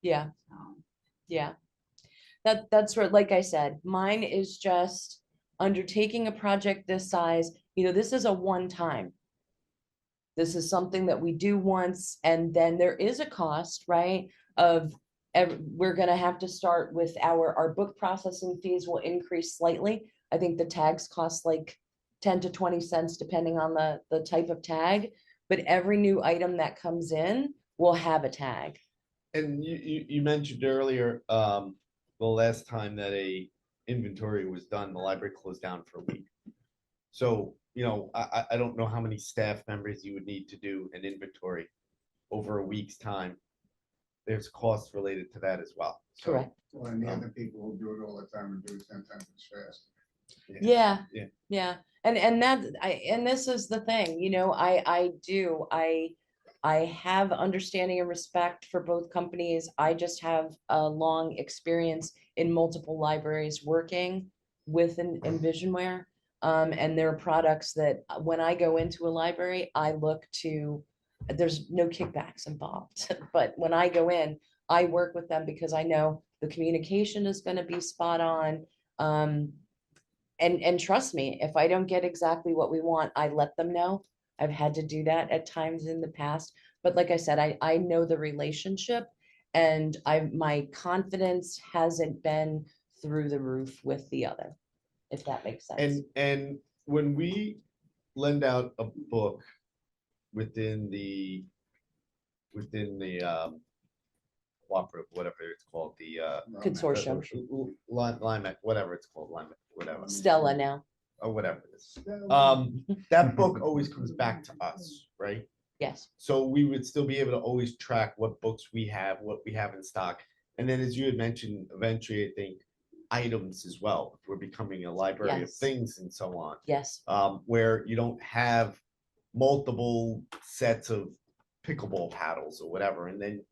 Yeah. So. Yeah. That's where, like I said, mine is just undertaking a project this size. This is a one-time. This is something that we do once, and then there is a cost, right? We're going to have to start with our book processing fees will increase slightly. I think the tags cost like 10 to 20 cents, depending on the type of tag. But every new item that comes in will have a tag. And you mentioned earlier, the last time that a inventory was done, the library closed down for a week. So, I don't know how many staff members you would need to do an inventory over a week's time. There's costs related to that as well. So, Correct. Well, and the other people who do it all the time and do it 10 times as fast. Yeah. Yeah. And this is the thing, I have understanding and respect for both companies. I just have a long experience in multiple libraries working with Envisionware. And there are products that when I go into a library, I look to, there's no kickbacks involved, but when I go in, I work with them because I know the communication is going to be spot on. And trust me, if I don't get exactly what we want, I let them know. I've had to do that at times in the past, but like I said, I know the relationship, and my confidence hasn't been through the roof with the other, if that makes sense. And when we lend out a book within the cooperative, whatever it's called, the Consortium, Lime, whatever it's called, Lime, whatever, Stella now, or whatever it is. That book always comes back to us, right? yes, So we would still be able to always track what books we have, what we have in stock. And then as you had mentioned, eventually, I think, items as well. We're becoming a library of Yes. things and so on. yes, Where you don't have multiple sets of pickleball paddles or whatever, and then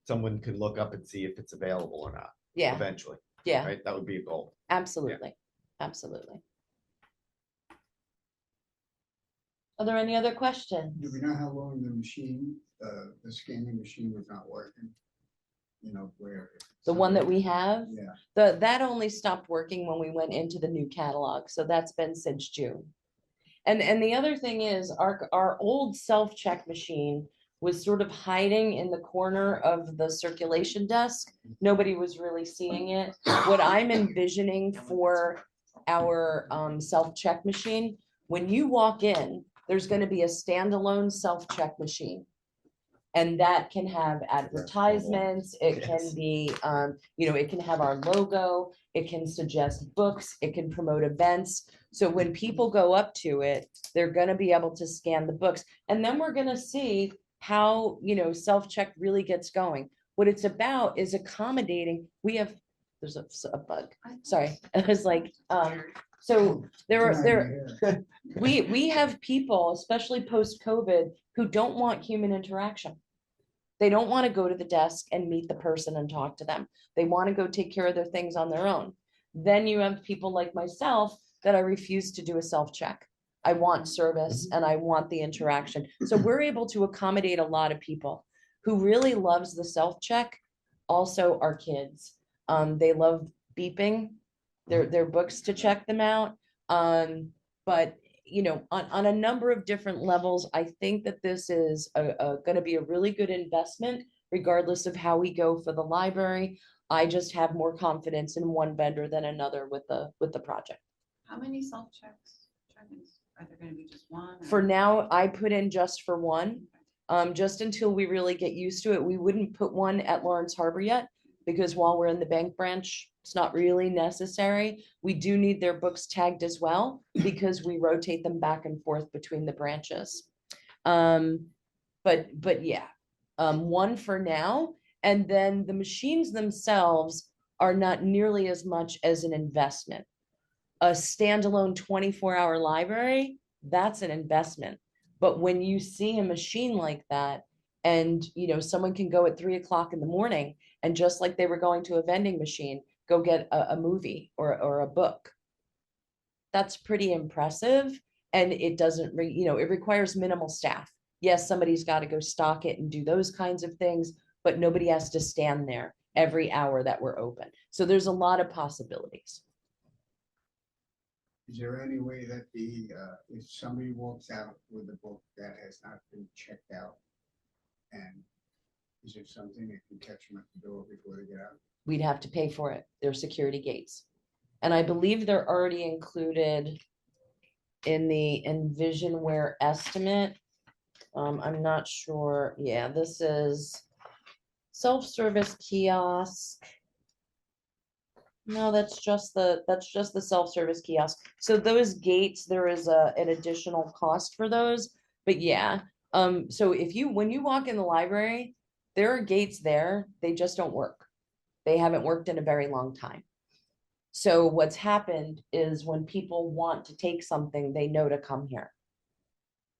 someone can look up and see if it's available or not yeah, eventually, yeah, right? That would be a goal. absolutely, absolutely. Are there any other questions? Do we know how long the machine, the scanning machine was not working? You know, where? The one that we have, Yeah. that only stopped working when we went into the new catalog, so that's been since June. And the other thing is, our old self-check machine was sort of hiding in the corner of the circulation desk. Nobody was really seeing it. What I'm envisioning for our self-check machine, when you walk in, there's gonna be a standalone self-check machine. And that can have advertisements, it can Yes. be, it can have our logo, it can suggest books, it can promote events. So when people go up to it, they're gonna be able to scan the books. And then we're gonna see how, self-check really gets going. What it's about is accommodating, there's a bug, sorry. I was like, so we have people, especially post-COVID, who don't want human interaction. They don't want to go to the desk and meet the person and talk to them. They want to go take care of their things on their own. Then you have people like myself that I refuse to do a self-check. I want service and I want the interaction. So we're able to accommodate a lot of people who really loves the self-check. Also our kids, they love beeping their books to check them out. But on a number of different levels, I think that this is going to be a really good investment, regardless of how we go for the library. I just have more confidence in one vendor than another with the project. How many self-checks? Are there gonna be just one? or- For now, I put in just for one, just until we really get used to it. We wouldn't put one at Lawrence Harbor yet, because while we're in the bank branch, it's not really necessary. We do need their books tagged as well, because we rotate them back and forth between the branches. But yeah, one for now. And then the machines themselves are not nearly as much as an investment. A standalone 24-hour library, that's an investment. But when you see a machine like that, and someone can go at 3 o'clock in the morning, and just like they were going to a vending machine, go get a movie or a book. That's pretty impressive. And it doesn't, it requires minimal staff. Yes, somebody's got to go stock it and do those kinds of things, but nobody has to stand there every hour that we're open. So there's a lot of possibilities. Is there any way that if somebody walks out with a book that has not been checked out, and is there something that can catch them at the door before they get out? We'd have to pay for it. They're security gates. And I believe they're already included in the Envisionware estimate. I'm not sure. Yeah, this is self-service kiosk. No, that's just the self-service kiosk. So those gates, there is an additional cost for those, but yeah. So when you walk in the library, there are gates there, they just don't work. They haven't worked in a very long time. So what's happened is when people want to take something, they know to come here.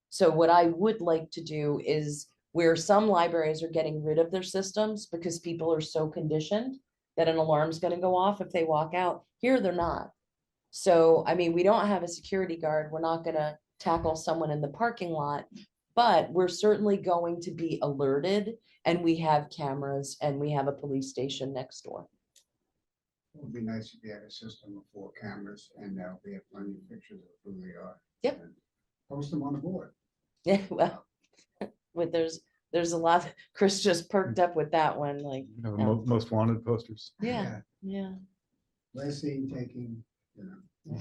So what I would like to do is, where some libraries are getting rid of their systems because people are so conditioned that an alarm's going to go off if they walk out, here they're not. So, I mean, we don't have a security guard. We're not going to tackle someone in the parking lot, but we're certainly going to be alerted, and we have cameras and we have a police station next door. It would be nice if you had a system of 4 cameras, and we have plenty of pictures of who they are. Yep. And post them on the board. Yeah, well, there's there's a lot, Chris just perked up with that one, like, You know, no. most wanted posters. Yeah, yeah. Last scene taking, you know.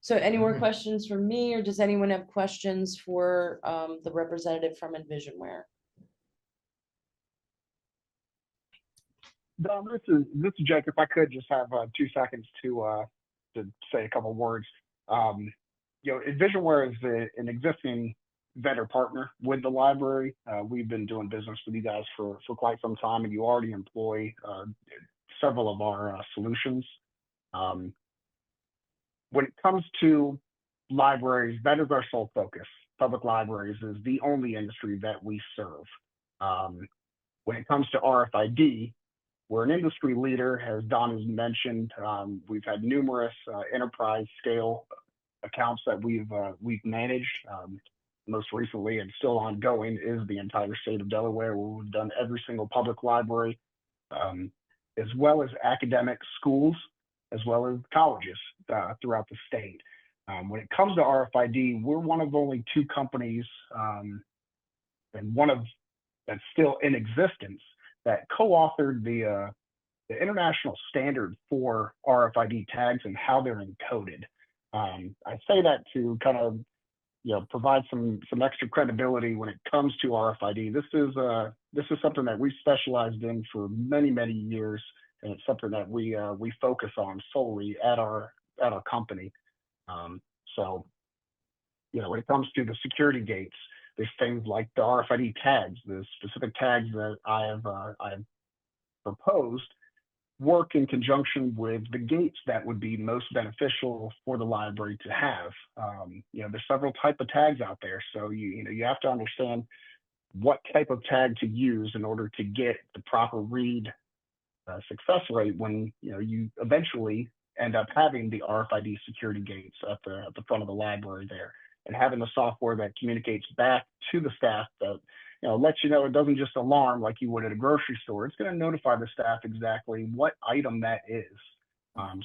So any more Okay. questions for me, or does anyone have questions for the representative from Envisionware? Don, this is Jake. If I could just have 2 seconds to say a couple words. You know, Envisionware is an existing vendor partner with the library. We've been doing business with you guys for quite some time, and you already employ several of our solutions. When it comes to libraries, that is our sole focus. Public libraries is the only industry that we serve. When it comes to RFID, we're an industry leader, as Don has mentioned. We've had numerous enterprise scale accounts that we've managed. Most recently and still ongoing is the entire state of Delaware, where we've done every single public library, as well as academic schools, as well as colleges throughout the state. When it comes to RFID, we're one of only 2 companies, and one of that's still in existence, that co-authored the international standard for RFID tags and how they're encoded. I say that to kind of, you know, provide some extra credibility when it comes to RFID. This is something that we specialized in for many years, and it's something that we focus on solely at our company. So, you know, when it comes to the security gates, there's things like the RFID tags, the specific tags that I have proposed work in conjunction with the gates that would be most beneficial for the library to have. You know, there's several type of tags out there, so you have to understand what type of tag to use in order to get the proper read success rate when you eventually end up having the RFID security gates at the front of the library there, and having the software that communicates back to the staff that lets you know it doesn't just alarm like you would at a grocery store. It's going to notify the staff exactly what item that is.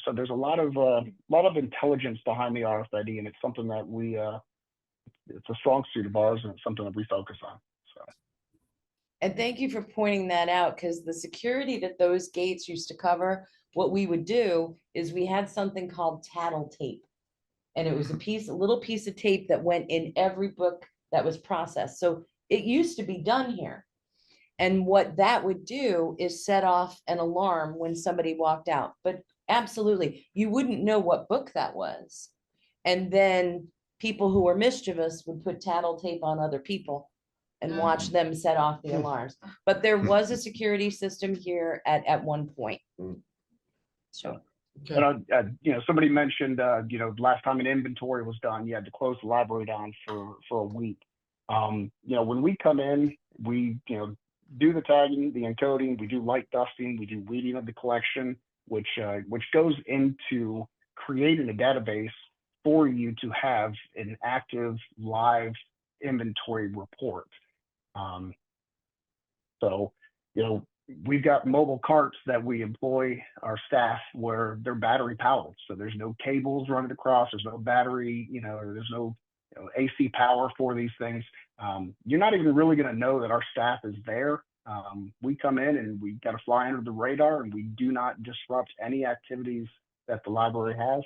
So there's a lot of intelligence behind the RFID, and it's something that it's a strong suit of ours, and it's something that we focus on. So. And thank you for pointing that out, because the security that those gates used to cover, what we would do is we had something called tattle tape. And it was a little piece of tape that went in every book that was processed. So it used to be done here. And what that would do is set off an alarm when somebody walked out. But absolutely, you wouldn't know what book that was. And then people who were mischievous would put tattle tape on other people and watch them set off the alarms. But there was a security system here at one point. So. And somebody mentioned, last time an inventory was done, you had to close the library down for a week. When we come in, we do the tagging, the encoding, we do light dusting, we do weeding of the collection, which goes into creating a database for you to have an active live inventory report. We've got mobile carts that we employ our staff where they're battery powered. So there's no cables running across, there's no battery, there's no AC power for these things. You're not even really going to know that our staff is there. We come in and we got to fly under the radar, and we do not disrupt any activities that the library has.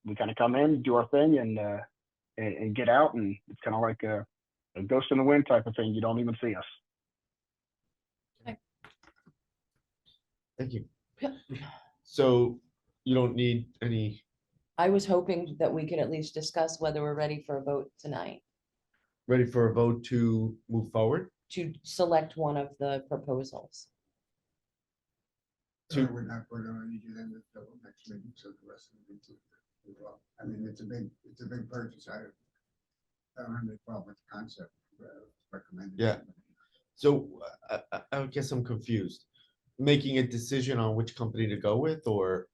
We kind of come in, do our thing, and get out, and it's kind of like a ghost in the wind type of thing. You don't even see us. Thank you. Yeah. So you don't need any. I was hoping that we could at least discuss whether we're ready for a vote tonight Ready for a vote to move forward? to select one of the proposals. So we're not putting on the agenda until next meeting, so the rest of the meeting as well. I mean, it's a big purchase. I don't have any problem with the concept. Recommended. Yeah. So I guess I'm confused. Making a decision on which company to go with, or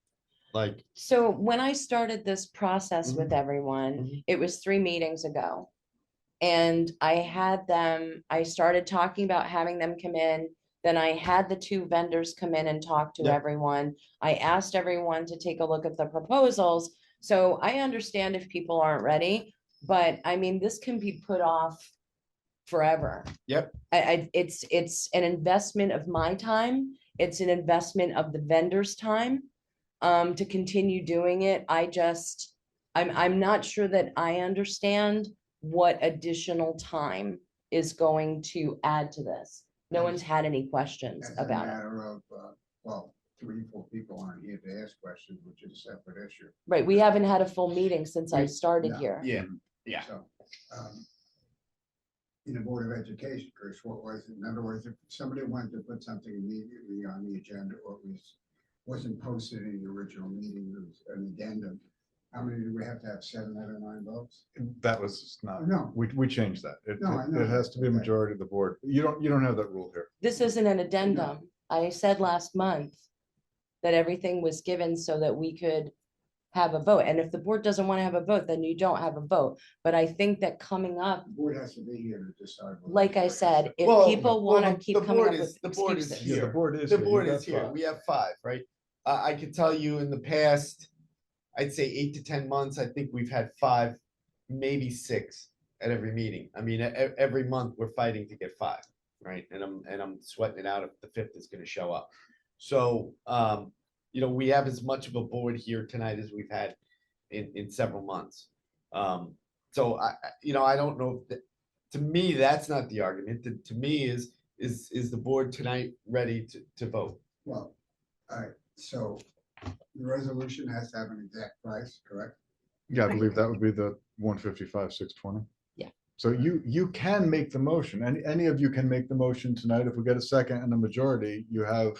like. So when I started this process with everyone, Mhm. it was 3 meetings ago. And I started talking about having them come in. Then I had the 2 vendors come in and talk to Yep. everyone. I asked everyone to take a look at the proposals. So I understand if people aren't ready, but I mean, this can be put off forever. Yep. It's an investment of my time. It's an investment of the vendor's time, to continue doing it. I'm not sure that I understand what additional time is going to add to this. No one's had any questions As a about it. matter of, well, 3, 4 people aren't here to ask questions, which is a separate issue. Right, we haven't had a full meeting since I started No. here. Yeah, yeah. So, in the Board of Education, Chris, what was it? In other words, if somebody wanted to put something immediately on the agenda or wasn't posted in the original meeting, it was an addendum, how many do we have to have, 7 out of 9 votes? That was not, No. we changed that. No, I know It has to be a that. majority of the board. You don't have that rule here. This isn't an addendum. I said last month that everything was given so that we could have a vote. And if the board doesn't want to have a vote, then you don't have a vote. But I think that coming up, The board has to be here to decide. whether like I it's said, if Well, people want to the keep coming board up is- with the board is excuses. Yeah, here. the board is The here. You board got is here. 5. We have 5, right? I can tell you in the past, I'd say 8 to 10 months, I think we've had 5, maybe 6 at every meeting. I mean, every month we're fighting to get 5, right? And I'm sweating it out if the 5th is gonna show up. So, we have as much of a board here tonight as we've had in several months. So I don't know if to me, that's not the argument. To me is the board tonight ready to vote? Well, all right, so the resolution has to have an exact price, correct? Yeah, I believe that would be the 155, 620. Yeah. So you can make the motion, and any of you can make the motion tonight. If we get a second and a majority, you have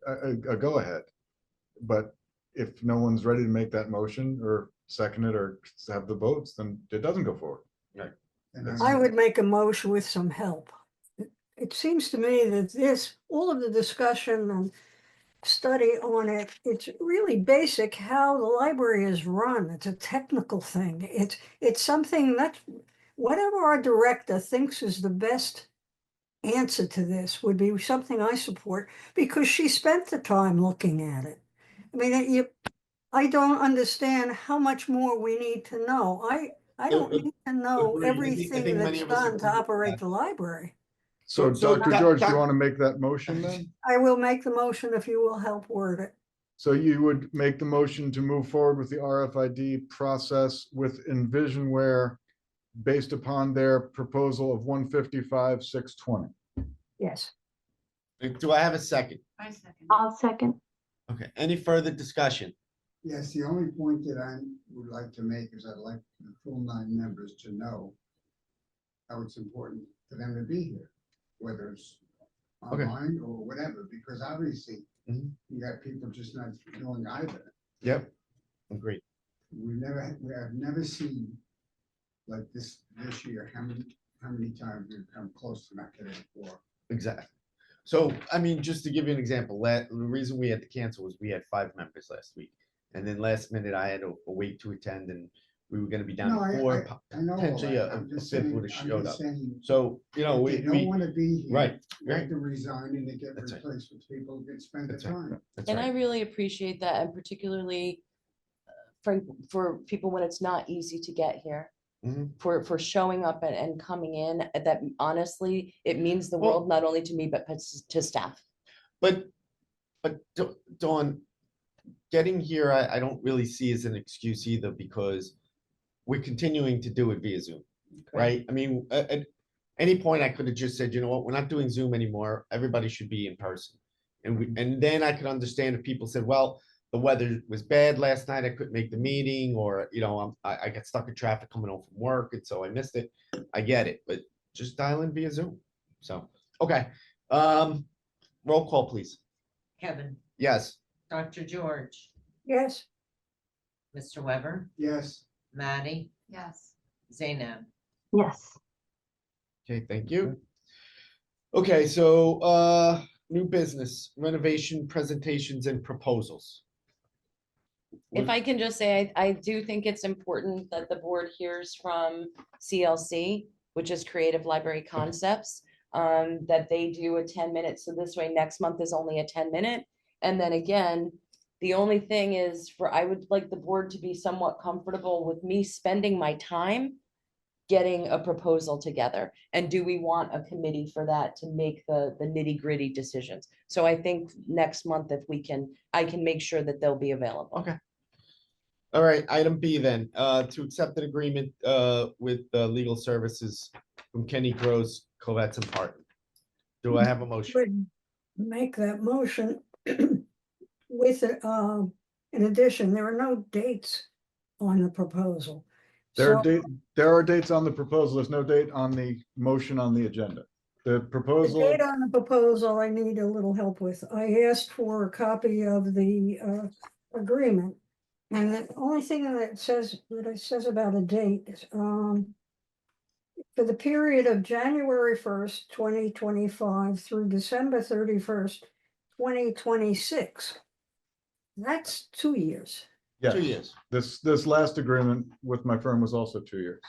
a go-ahead. But if no one's ready to make that motion or second it or have the votes, then it doesn't go forward. And I would make a motion with some help. It seems to me that all of the discussion and study on it, it's really basic how the library is run. It's a technical thing. It's something that whatever our director thinks is the best answer to this would be something I support because she spent the time looking at it. I mean, I don't understand how much more we need to know. I don't need to know Agreed. I everything think many that's of us done to agree with operate that. the library. So So Dr. Doc- George, do Doc- you want to make that motion then? I will make the motion if you will help word it. So you would make the motion to move forward with the RFID process with Envisionware based upon their proposal of 155, 620. Yes. Do I have a second? I second. I'll second. Okay, any further discussion? yes, the only point that I would like to make is I'd like the full 9 members to know how it's important for them to be here, whether it's Okay. online or whatever, because obviously Mhm. you got people just not doing either. Yep. Agreed. I've never seen like this year, how many times we've come close to not getting a quorum. Exactly. So, I mean, just to give you an example, the reason we had to cancel was we had 5 members last week. And then last minute I had to wait to attend and we were gonna be down No, to 4, I know all potentially that. a I'm just 5th saying- would have I'm showed just up. saying, So, if they don't want to be here. right, Let right. them resign and they get That's right. replaced with people who can spend the That's right. time. That's And I right. really appreciate that, and particularly for people when it's not easy to get here. Mhm. For showing up and coming in, that honestly, it means the Well- world, not only to me, but to staff. But Dawn, getting here, I don't really see as an excuse either because we're continuing to do it via Zoom, right? I mean, at any point I could have just said, you know what, we're not doing Zoom anymore. Everybody should be in person. And then I could understand if people said, well, the weather was bad last night, I couldn't make the meeting, or, I got stuck in traffic coming home from work, and so I missed it. I get it, but just dial in via Zoom. So, okay. Roll call, please. Kevin, Yes. Dr. George, Yes. Mr. Weber, Yes, Maddie, Yes. Zainab. Yes. Okay, thank you. Okay, so, new business, renovation presentations and proposals. If I can just say, I do think it's important that the board hears from CLC, which is Creative Library Concepts, that they do a 10-minute, so this way next month is only a 10-minute. And then again, the only thing is I would like the board to be somewhat comfortable with me spending my time getting a proposal together? And do we want a committee for that to make the nitty gritty decisions? So I think next month, if we can, I can make sure that they'll be available. Okay. All right, item B then, to accept an agreement, with, legal services from Kenny Gross, Covetts and Partner. Do I have a motion? Would make that motion with, in addition, there are no dates on the proposal. There are So there are dates on the proposal. There's no date on the motion on the agenda. The the proposal, date on the proposal, I need a little help with. I asked for a copy of the agreement. And the only thing that it says about a date is, for the period of January 1st, 2025 through December 31st, 2026. That's 2 years. Two yes, years. this last agreement with my firm was also 2 years.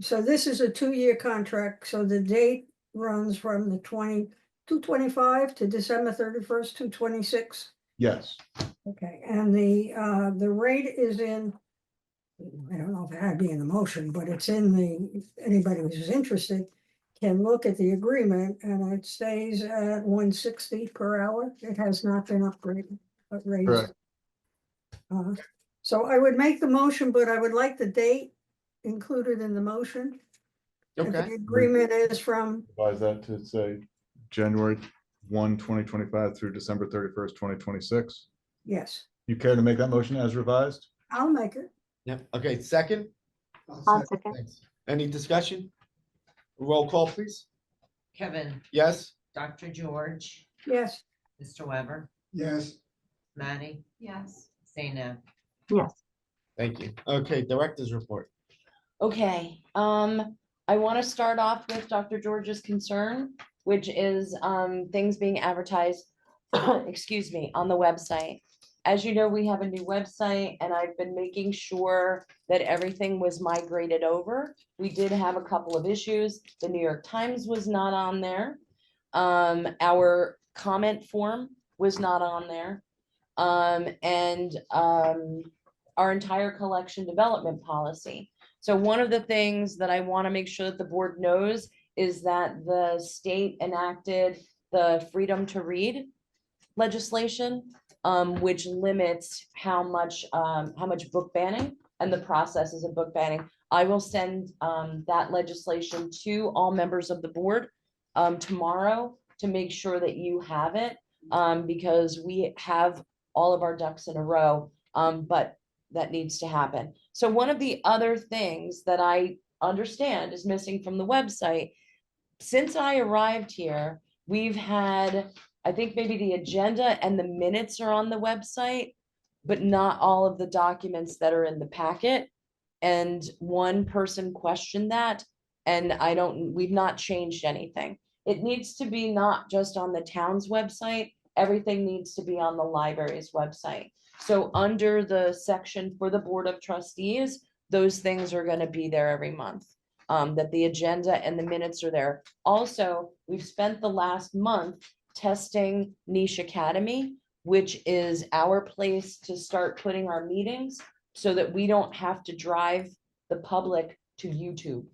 So this is a 2-year contract, so the date runs from the 2/25 to December 31st, 2/26. Yes, Okay, and the rate is in, I don't know if it had to be in the motion, but it's in if anybody who's interested can look at the agreement, and it stays at 160 per hour. It has not been upgraded, but raised. correct. So I would make the motion, but I would like the date included in the motion. If Okay. the agreement is from, Revise that to say January 1, 2025 through December 31st, 2026. yes, You care to make that motion as revised? I'll make it. Yep, okay, second, I'll second. thanks. Any discussion? Roll call, please. Kevin, Yes? Dr. George, Yes, Mr. Weber, Yes, Manny, Yes. Yes. Zainab. Thank you. Okay, director's report. Okay, I want to start off with Dr. George's concern, which is things being advertised, excuse me, on the website. As you know, we have a new website, and I've been making sure that everything was migrated over. We did have a couple of issues. The New York Times was not on there. Our comment form was not on there. And our entire collection development policy. So one of the things that I want to make sure that the board knows is that the state enacted the Freedom to Read legislation, which limits how much book banning and the processes of book banning. I will send that legislation to all members of the board tomorrow to make sure that you have it, because we have all of our ducks in a row, but that needs to happen. So one of the other things that I understand is missing from the website, since I arrived here, we've had, I think maybe the agenda and the minutes are on the website, but not all of the documents that are in the packet. And one person questioned that, and we've not changed anything. It needs to be not just on the town's website, everything needs to be on the library's website. So under the section for the Board of Trustees, those things are gonna be there every month. That the agenda and the minutes are there. Also, we've spent the last month testing Niche Academy, which is our place to start putting our meetings so that we don't have to drive the public to YouTube.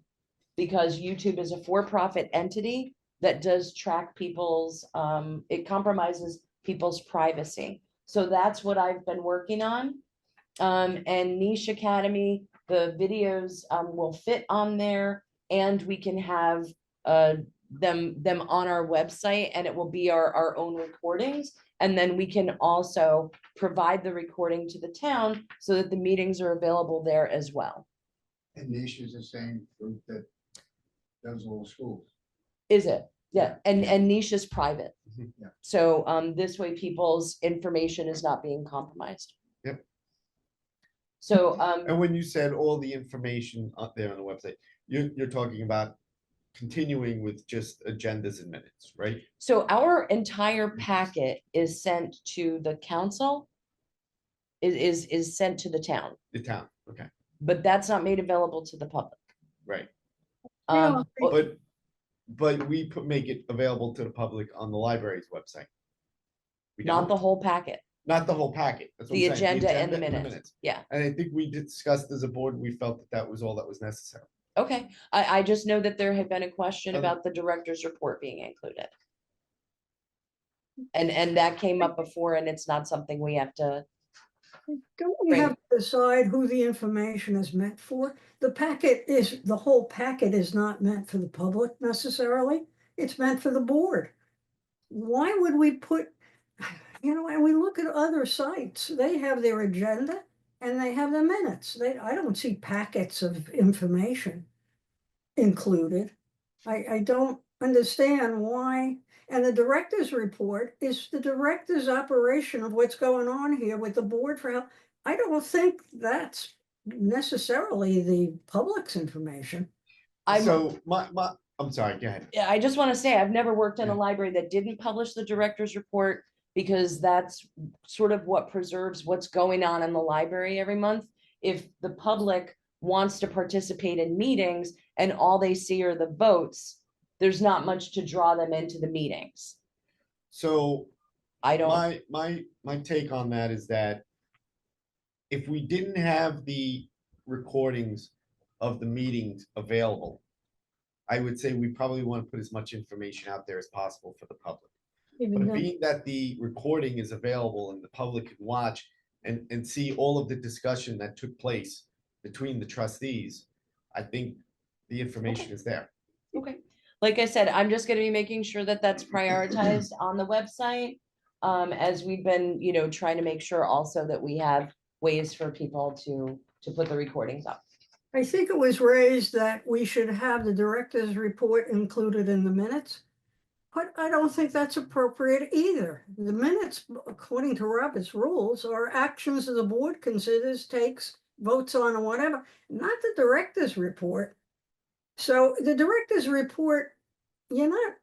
Because YouTube is a for-profit entity that does track people's, it compromises people's privacy. So that's what I've been working on. And Niche Academy, the videos will fit on there, and we can have them on our website, and it will be our own recordings. And then we can also provide the recording to the town so that the meetings are available there as well. and Niche is the same group that does all the schools. Is it? Yeah, and Niche is private. Mhm. Yeah. So this way people's information is not being compromised. Yep. So And when you said all the information up there on the website, you're talking about continuing with just agendas and minutes, right? so our entire packet is sent to the council. Is sent to the town, The town, okay, but that's not made available to the public. right. Yeah. But we make it available to the public on the library's website. We Not don't? the whole packet. Not the whole packet. That's what The I'm saying, agenda and the minutes. Yeah. And I think we discussed as a board, we felt that that was all that was necessary. Okay, I just know that there had been a question Um, about the director's report being included. And that came up before, and it's not something we have to, Don't we have to decide who the information is meant for? The whole packet is not meant for the public necessarily. It's meant for the board. Why would we put, and we look at other sites, they have their agenda and they have the minutes. I don't see packets of information included. I don't understand why. And the director's report is the director's operation of what's going on here with the board for health. I don't think that's necessarily the public's information. I'm, So I'm sorry, go ahead. yeah, I just want to say, I've never worked in a Yeah. library that didn't publish the director's report, because that's sort of what preserves what's going on in the library every month. If the public wants to participate in meetings and all they see are the votes, there's not much to draw them into the meetings. So I don't, my take on that is that if we didn't have the recordings of the meetings available, I would say we probably want to put as much information out there as possible for the public. Even But then, being that the recording is available and the public can watch and see all of the discussion that took place between the trustees, I think the information is there. okay. Like I said, I'm just gonna be making sure that that's prioritized on the website. As we've been, trying to make sure also that we have ways for people to put the recordings up. I think it was raised that we should have the director's report included in the minutes. But I don't think that's appropriate either. The minutes, according to Robert's rules, are actions that the board considers, takes, votes on, or whatever, not the director's report. So the director's report, you're not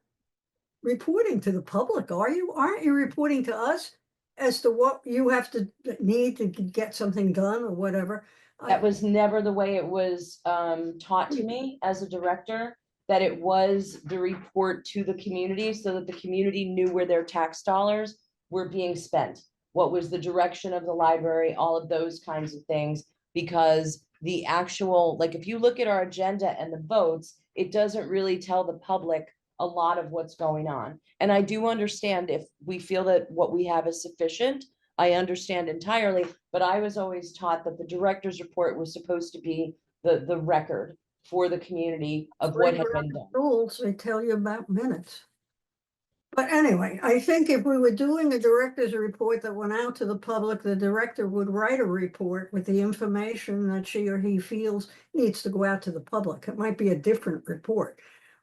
reporting to the public, are you? Aren't you reporting to us as to what you have to need to get something done or whatever? That was never the way it was taught to me as a director, that it was the report to the community so that the community knew where their tax dollars were being spent. What was the direction of the library, all of those kinds of things, because the actual, like, if you look at our agenda and the votes, it doesn't really tell the public a lot of what's going on. And I do understand if we feel that what we have is sufficient, I understand entirely, but I was always taught that the director's report was supposed to be the record for the community of what had been done. Rules, they tell you about minutes. But anyway, I think if we were doing a director's report that went out to the public, the director would write a report with the information that she or he feels needs to go out to the public. It might be a different report.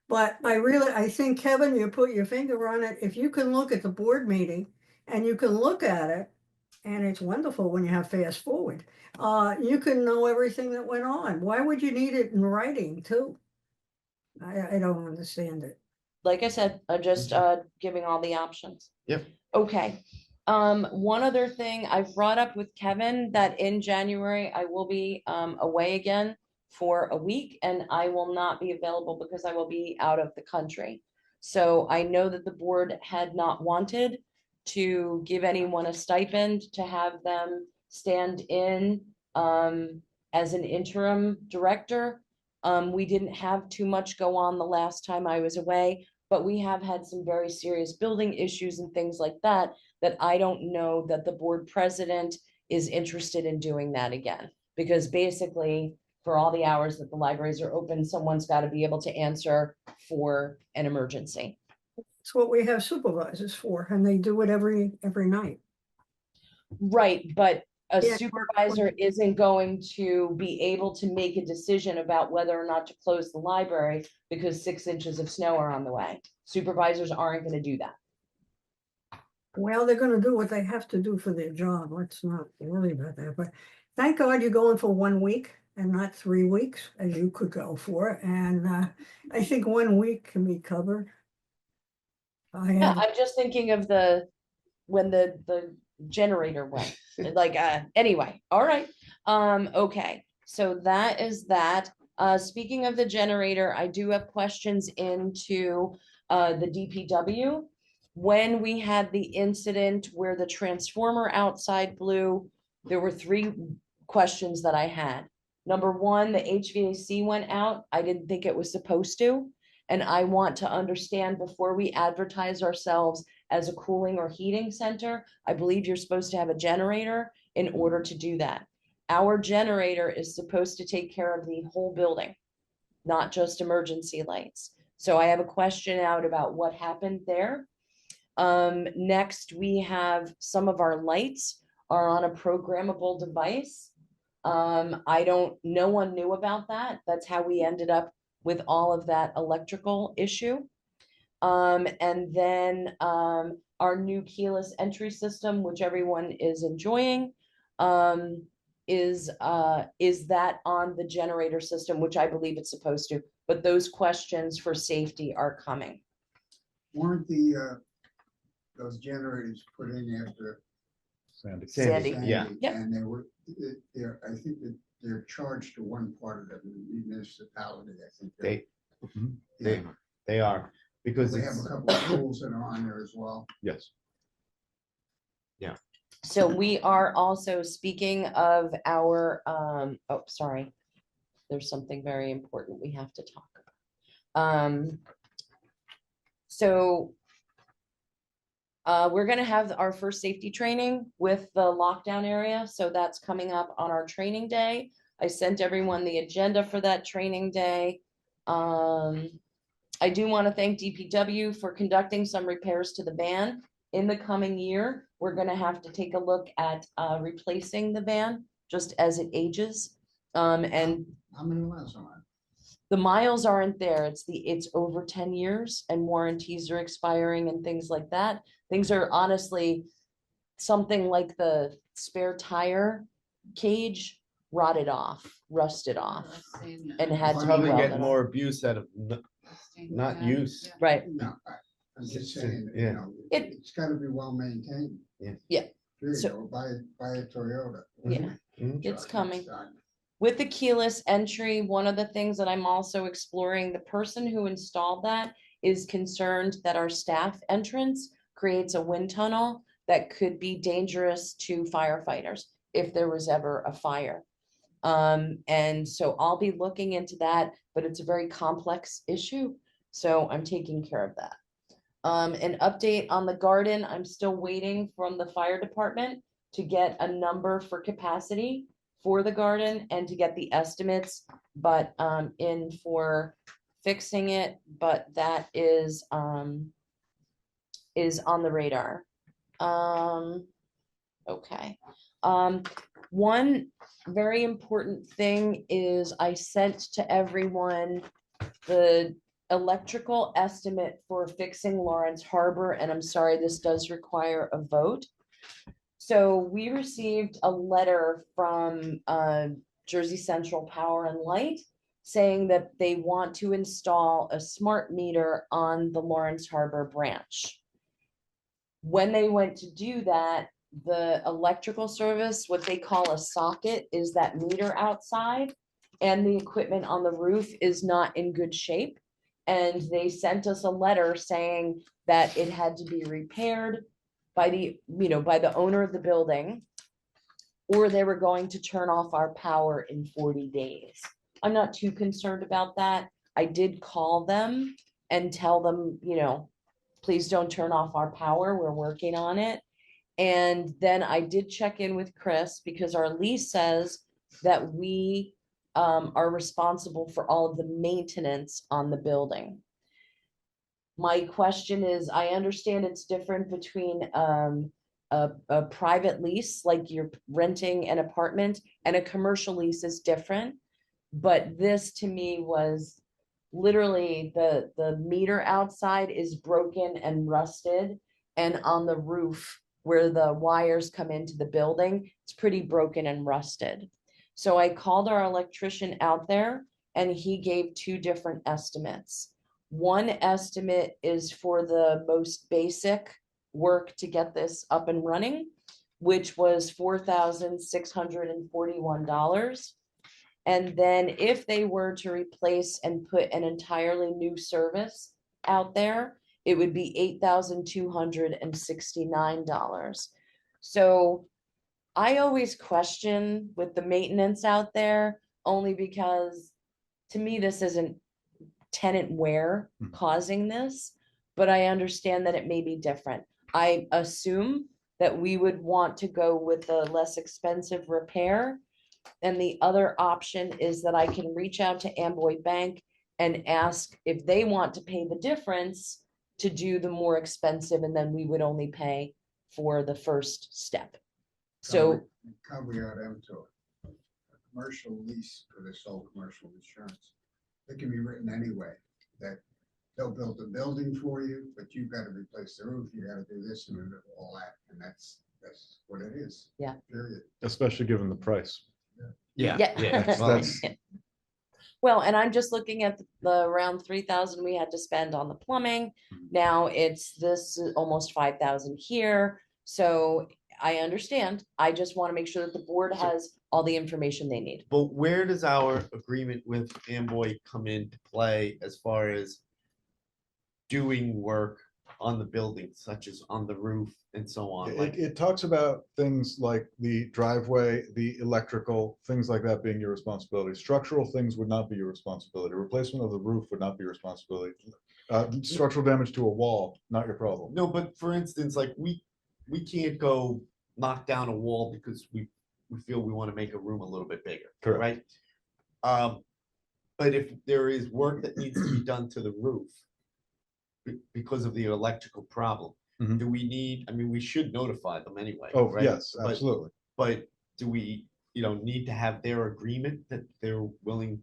But I think, Kevin, you put your finger on it. If you can look at the board meeting and you can look at it, and it's wonderful when you have fast forward, you can know everything that went on. Why would you need it in writing too? I don't understand it. Like I said, just giving all the options. Yep. Okay. One other thing I've brought up with Kevin, that in January I will be away again for a week, and I will not be available because I will be out of the country. So I know that the board had not wanted to give anyone a stipend to have them stand in as an interim director. We didn't have too much go on the last time I was away, but we have had some very serious building issues and things like that, that I don't know that the board president is interested in doing that again. Because basically, for all the hours that the libraries are open, someone's got to be able to answer for an emergency. It's what we have supervisors for, and they do it every night. Right, but a Yeah. supervisor isn't going to be able to make a decision about whether or not to close the library because 6 inches of snow are on the way. Supervisors aren't going to do that. Well, they're gonna do what they have to do for their job. Let's not worry about that, but thank God you're going for 1 week and not 3 weeks, as you could go for. And I think 1 week can be covered. Yeah, I'm just thinking of when the generator went, like, anyway, all right. Okay, so that is that. Speaking of the generator, I do have questions into the DPW. When we had the incident where the transformer outside blew, there were 3 questions that I had. Number one, the HVAC went out. I didn't think it was supposed to. And I want to understand before we advertise ourselves as a cooling or heating center, I believe you're supposed to have a generator in order to do that. Our generator is supposed to take care of the whole building, not just emergency lights. So I have a question out about what happened there. Next, we have some of our lights are on a programmable device. No one knew about that. That's how we ended up with all of that electrical issue. And then our new keyless entry system, which everyone is enjoying, is that on the generator system, which I believe it's supposed to, but those questions for safety are coming. Weren't the, those generators put in after Sandy. Sandy. Yeah. Yep. And they were, I think that they're charged to one part of the municipality, I think. They are, because We have it's, a couple of schools that are on there as well. Yes. So we are also speaking of our, oh, sorry. There's something very important we have to talk about. So we're gonna have our first safety training with the lockdown area. So that's coming up on our training day. I sent everyone the agenda for that training day. I do want to thank DPW for conducting some repairs to the van. In the coming year, we're gonna have to take a look at replacing the van just as it ages. And How many miles am I? the miles aren't there. It's over 10 years and warranties are expiring and things like that. Things are honestly something like the spare tire cage rotted off, rusted off, and had to be probably welded get on. more abuse out of not use. Right. No, I'm just saying, Yeah. you know, It- it's gotta be well maintained. Yeah. There you So- go, buy a Toyota. Yeah, Mhm. it's Trust me, coming. done. With the keyless entry, one of the things that I'm also exploring, the person who installed that is concerned that our staff entrance creates a wind tunnel that could be dangerous to firefighters if there was ever a fire. And so I'll be looking into that, but it's a very complex issue. So I'm taking care of that. An update on the garden, I'm still waiting from the fire department to get a number for capacity for the garden and to get the estimates, but in for fixing it, but that is on the radar. Okay. One very important thing is I sent to everyone the electrical estimate for fixing Lawrence Harbor, and I'm sorry, this does require a vote. So we received a letter from Jersey Central Power and Light saying that they want to install a smart meter on the Lawrence Harbor branch. When they went to do that, the electrical service, what they call a socket, is that meter outside, and the equipment on the roof is not in good shape. And they sent us a letter saying that it had to be repaired by the owner of the building, or they were going to turn off our power in 40 days. I'm not too concerned about that. I did call them and tell them, please don't turn off our power. We're working on it. And then I did check in with Chris because our lease says that we are responsible for all of the maintenance on the building. My question is, I understand it's different between a private lease, like you're renting an apartment, and a commercial lease is different. But this to me was literally the meter outside is broken and rusted, and on the roof where the wires come into the building, it's pretty broken and rusted. So I called our electrician out there and he gave two different estimates. One estimate is for the most basic work to get this up and running, which was $4,641. And then if they were to replace and put an entirely new service out there, it would be $8,269. So I always question with the maintenance out there, only because to me, this isn't tenant wear Mhm. causing this, but I understand that it may be different. I assume that we would want to go with the less expensive repair. And the other option is that I can reach out to Amboy Bank and ask if they want to pay the difference to do the more expensive, and then we would only pay for the first step. So, Caveat emptor, a commercial lease for the sole commercial insurance, it can be written anyway, that they'll build a building for you, but you've got to replace the roof, you gotta do this and all that, and that's what it is. Yeah. Period. Especially given the price. yeah. That's- Well, and I'm just looking at the around 3,000 we had to spend on the plumbing. Now it's this almost 5,000 here. So I understand. I just want to make sure that the board has all the information they need. But where does our agreement with Amboy come into play as far as doing work on the building, such as on the roof and so on? Like, It talks about things like the driveway, the electrical, things like that being your responsibility. Structural things would not be your responsibility. Replacement of the roof would not be your responsibility. Structural damage to a wall, not your problem. no, but for instance, like we can't go knock down a wall because we feel we want to make a room a little bit bigger, Correct. right? But if there is work that needs to be done to the roof because of the electrical problem, Mhm. do we need, I mean, we should notify them anyway, Oh, right? yes, But- absolutely. But do we, need to have their agreement that they're willing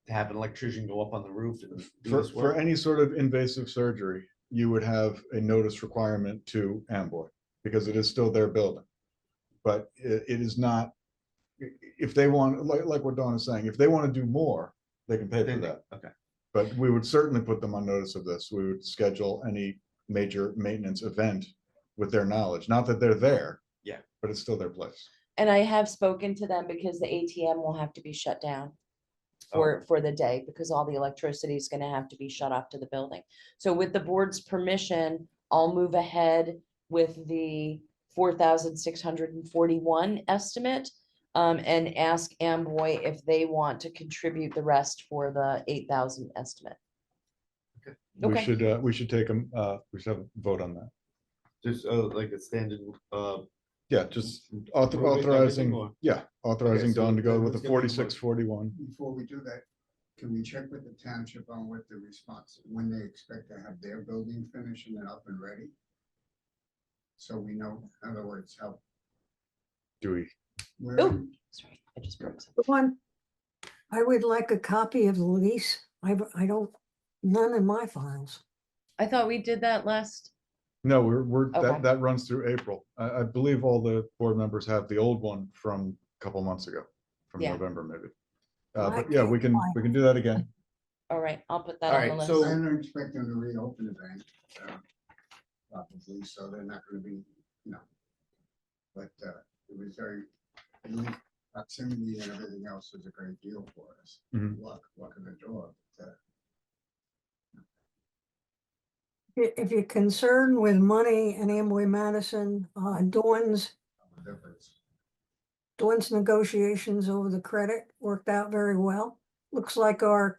to have an electrician go up on the roof and do For, this for work? any sort of invasive surgery, you would have a notice requirement to Amboy because it is still their building. But it is not, if they want, like what Dawn is saying, if they want to do more, they can pay for Then- that. Okay. But we would certainly put them on notice of this. We would schedule any major maintenance event with their knowledge. Not that they're there. Yeah. But it's still their place. And I have spoken to them because the ATM will have to be shut down for the day because all the electricity is going to have to be shut off to the building. So with the board's permission, I'll move ahead with the 4,641 estimate and ask Amboy if they want to contribute the rest for the 8,000 estimate. Okay. We should take them, we should have a vote on that. Just like a standard, Yeah, just Move it, everything, authorizing, or- authorizing Okay, so Dawn to go then with the let's get the motion. 4641. Before we do that, can we check with the township on what the response, when they expect to have their building finished and then up and ready? So we know, in other words, how. Do we? where- Oh, sorry, I just broke something. One, I would like a copy of the lease. I don't, none in my files. I thought we did that last. No, we're, Okay. that runs through April. I believe all the board members have the old one from a couple months ago, from Yeah. November maybe. I But yeah, we can't can do that again. All right, I'll put that All on the right, list. so- I don't expect them to reopen the bank, probably, so they're not gonna be, but, it was very, proximity and everything else was a great deal for us. Mhm. Luck of the draw, but, If you're concerned with money and Amway Madison, Dawn's the difference. negotiations over the credit worked out very well. Looks like our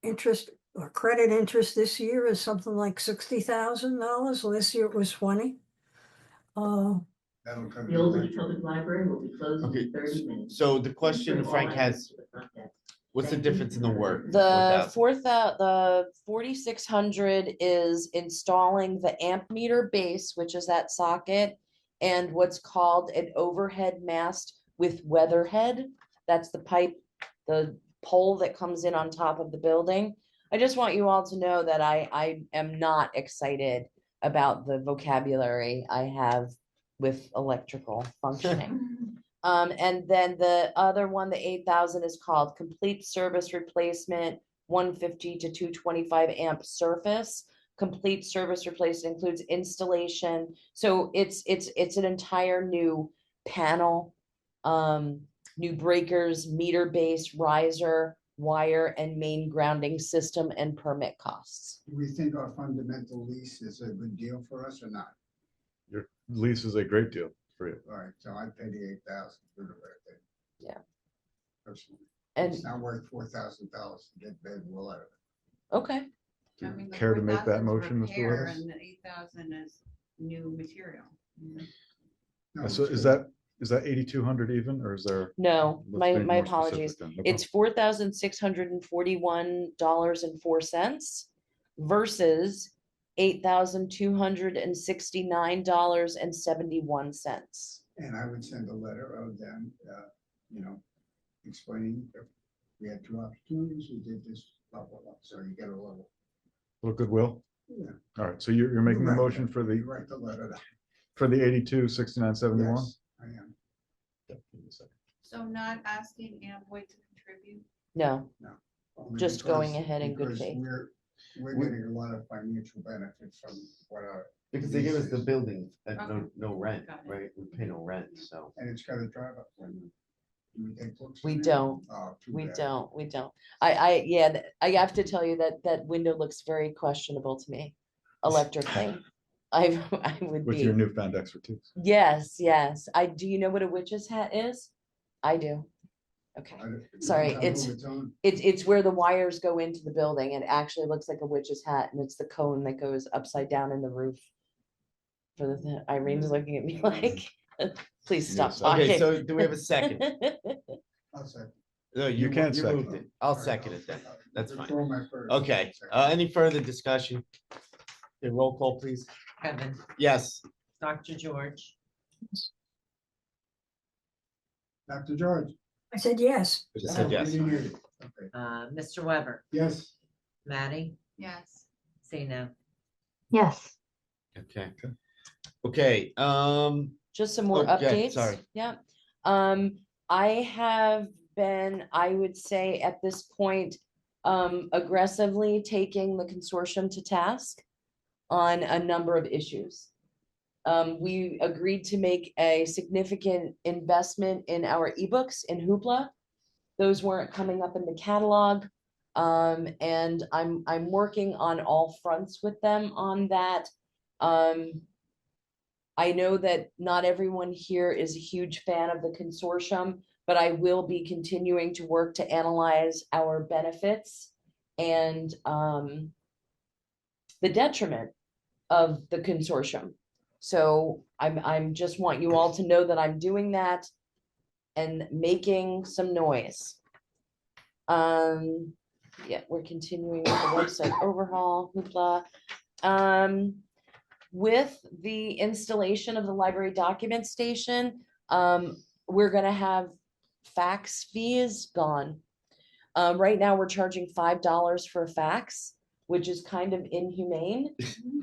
interest, or credit interest this year is something like $60,000. Last year it was 20. That'll cover The Old City electric. Public Library will be closed Okay, in 30 minutes. so the question All Frank items has, to the front desk. what's the difference in the work? The 4,600 is installing the amp meter base, which is that socket, and what's called an overhead mast with weatherhead. That's the pipe, the pole that comes in on top of the building. I just want you all to know that I am not excited about the vocabulary I have with electrical functioning. And then the other one, the 8,000 is called complete service replacement, 150 to 225 amp surface. Complete service replacement includes installation. So it's an entire new panel, new breakers, meter base, riser, wire, and main grounding system and permit costs. Do we think our fundamental lease is a good deal for us or not? Your lease is a great deal for you. All right, so I'd pay the 8,000 for the right thing. Yeah. Personally. And, It's not worth $4,000 to get bed wool out of it. okay, I mean, the Care to make that 4,000 's motion, Mr. repair West? And the 8,000 is new material. No, So it's is that 8,200 even, or is there? no, let's my make my more specific apologies. then. No It's $4,641.04 versus $8,269.71. And I would send a letter of them, explaining that we had 2 opportunities, we did this, blah, blah, blah. So you get a little. Little goodwill? Yeah. All right, so you're making the Right, motion for you the, Write the letter. for the 82,6971? Yes, I am. So not asking Amboy to contribute? No, Only Just going because- ahead in good because faith. We're getting a lot of financial benefit from what our, Because they give us the leases. building at Okay. no rent, Got it. right? We pay no rent, so. and it's got a drive up window. Do we take books? We in there? don't. Oh, too we bad. don't, we don't. I have to tell you that that window looks very questionable to me electrically. I would With your be, newfound expertise. yes, do you know what a witch's hat is? I do. Okay. I don't- Sorry, I don't know it's- who it's on. It's where the wires go into the building and it actually looks like a witch's hat and it's the cone that goes upside down in the roof. For the, Irene's looking at me like, please stop Yes, talking. Okay, so do we have a second? I'll second. No, You can't you second moved it. I'll second it then. That's fine. Withdraw my first. Okay, any further discussion? Okay, roll call, please. Kevin, Yes. Dr. George, Dr. George. I said yes. Just said yes. We didn't hear you. Okay. Mr. Weber, Yes. Maddie, Yes. Sina, Yes. Okay. Okay, Just some more Okay, updates. sorry. Yeah. I have been, I would say at this point, aggressively taking the consortium to task on a number of issues. We agreed to make a significant investment in our ebooks in Hoopla. Those weren't coming up in the catalog. And I'm working on all fronts with them on that. I know that not everyone here is a huge fan of the consortium, but I will be continuing to work to analyze our benefits and the detriment of the consortium. So I'm just want you all to know that I'm doing that and making some noise. Yeah, we're continuing with the website overhaul, hoopla. With the installation of the library document station, we're gonna have fax fees gone. Right now, we're charging $5 for a fax, which is kind of inhumane,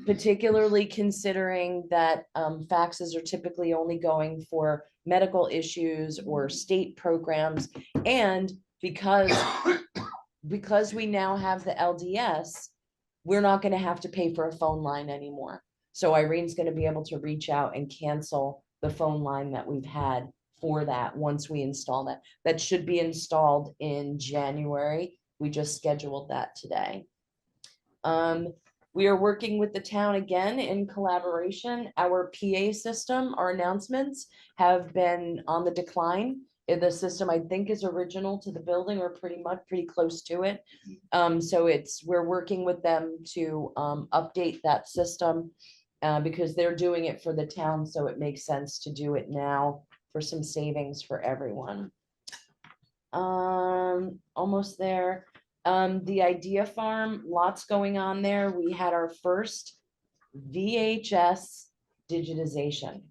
particularly considering that faxes are typically only going for medical issues or state programs. And because we now have the LDS, we're not gonna have to pay for a phone line anymore. So Irene's gonna be able to reach out and cancel the phone line that we've had for that once we install that. That should be installed in January. We just scheduled that today. We are working with the town again in collaboration. Our PA system, our announcements have been on the decline. The system, I think, is original to the building or pretty close to it. So we're working with them to update that system because they're doing it for the town, so it makes sense to do it now for some savings for everyone. Almost there. The Idea Farm, lots going on there. We had our first VHS digitization.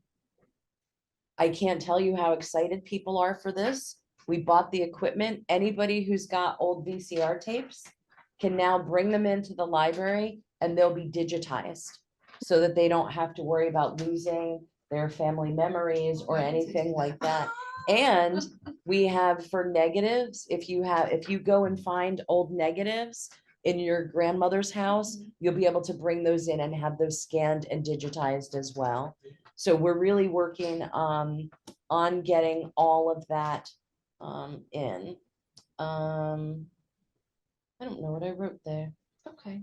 I can't tell you how excited people are for this. We bought the equipment. Anybody who's got old VCR tapes can now bring them into the library and they'll be digitized so that they don't have to worry about losing their family memories or anything like that. And we have for negatives, if you go and find old negatives in your grandmother's house, you'll be able to bring those in and have those scanned and digitized as well. So we're really working on getting all of that in. I don't know what I wrote there. Okay.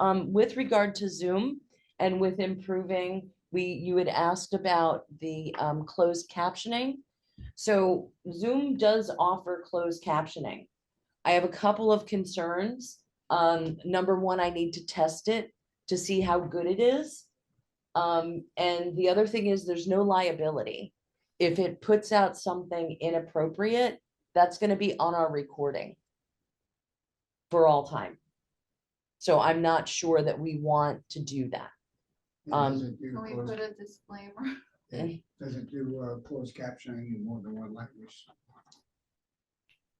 With regard to Zoom and with improving, you had asked about the closed captioning. So Zoom does offer closed captioning. I have a couple of concerns. Number one, I need to test it to see how good it is. And the other thing is there's no liability. If it puts out something inappropriate, that's going to be on our recording for all time. So I'm not sure that we want to do that. Does it do Can we closed- put a disclaimer? does it do closed captioning in more than one language?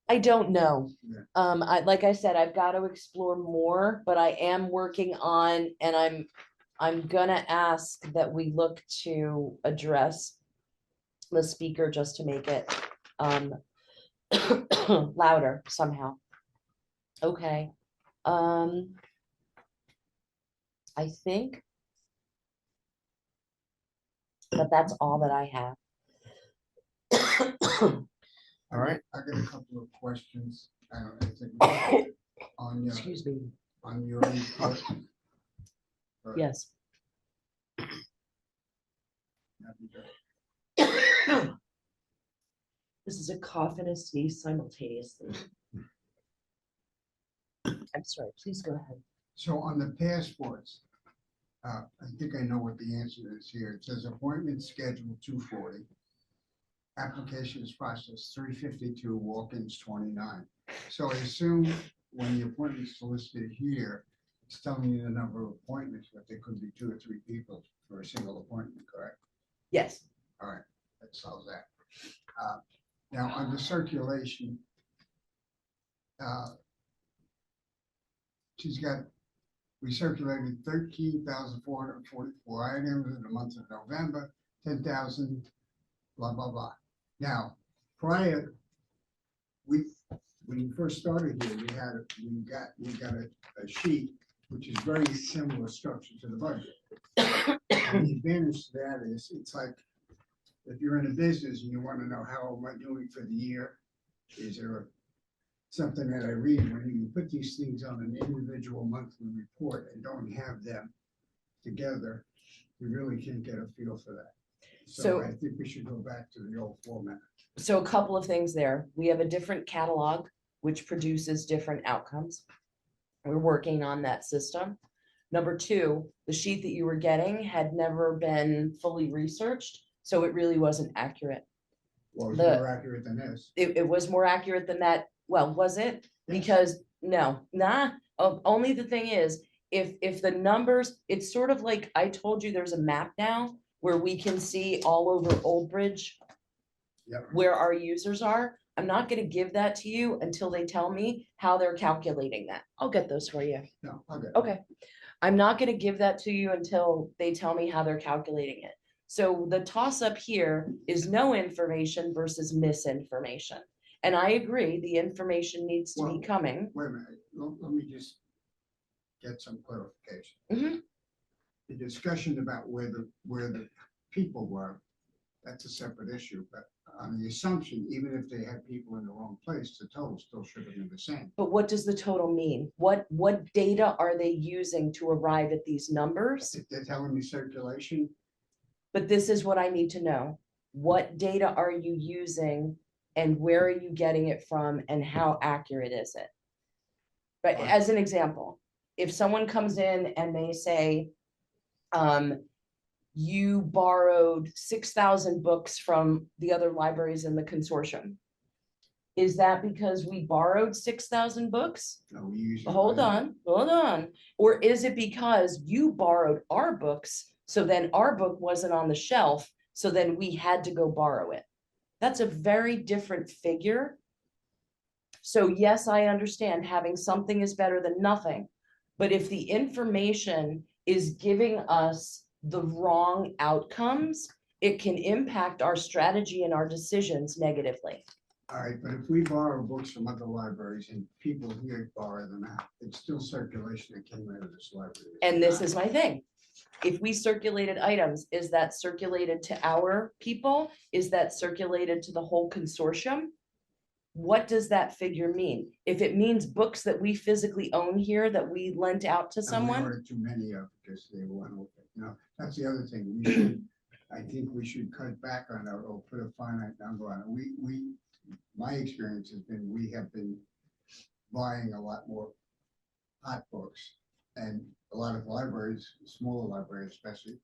I don't know. Yeah. Like I said, I've got to explore more, but I am working on, and I'm gonna ask that we look to address the speaker just to make it louder somehow. Okay. I think that that's all that I have. All right. I got a couple of questions. I think on your, Excuse me. on your report. Yes. This is a cough and a sneeze simultaneously. I'm sorry, please go ahead. So on the passports, I think I know what the answer is here. It says appointment scheduled 2:40. Applications processed 3:52, walk-ins 29. So I assume when the appointment's listed here, it's telling you the number of appointments, but there could be 2 or 3 people for a single appointment, correct? Yes. All right, that solves that. Now, under circulation, she's got, we circulated 13,444 items in the month of November, 10,000, blah, blah, blah. Now, prior, when you first started here, we got a sheet which is very similar structure to the budget. And the advantage to that is, it's like, if you're in a business and you want to know how am I doing for the year, is there something that I read when you put these things on an individual monthly report and don't have them together, you really can't get a feel for that. So- So I think we should go back to the old format. So a couple of things there. We have a different catalog, which produces different outcomes. We're working on that system. Number two, the sheet that you were getting had never been fully researched, so it really wasn't accurate. Well, it's The- more accurate than this. It was more accurate than that. Well, was it? Yes. Because only the thing is, if the numbers, it's sort of like I told you, there's a map now where we can see all over Old Bridge Yep. where our users are. I'm not gonna give that to you until they tell me how they're calculating that. I'll get those for you. No, okay. Okay. I'm not gonna give that to you until they tell me how they're calculating it. So the toss up here is no information versus misinformation. And I agree, the information needs to be Well- coming. Wait a minute, let me just get some clarification. Mhm. The discussion about where the people were, that's a separate issue, but on the assumption, even if they had people in the wrong place, the total still should have been the same. But what does the total mean? What data are they using to arrive at these numbers? If they're telling me circulation, But this is what I need to know. What data are you using and where are you getting it from and how accurate is it? But Right. as an example, if someone comes in and they say, you borrowed 6,000 books from the other libraries in the consortium. Is that because we borrowed 6,000 books? no, we usually. Hold on. Or is it because you borrowed our books, so then our book wasn't on the shelf, so then we had to go borrow it? That's a very different figure. So yes, I understand having something is better than nothing. But if the information is giving us the wrong outcomes, it can impact our strategy and our decisions negatively. All right, but if we borrow books from other libraries and people here borrow them out, it's still circulation that came out of this library. And this is my thing. If we circulated items, is that circulated to our people? Is that circulated to the whole consortium? What does that figure mean? If it means books that we physically own here that we lent out to And we someone, ordered too many of because they went over. That's the other thing. We should, I think we should cut back on that or put a finite number on it. My experience has been, we have been buying a lot more hot books. And a lot of libraries, smaller libraries especially,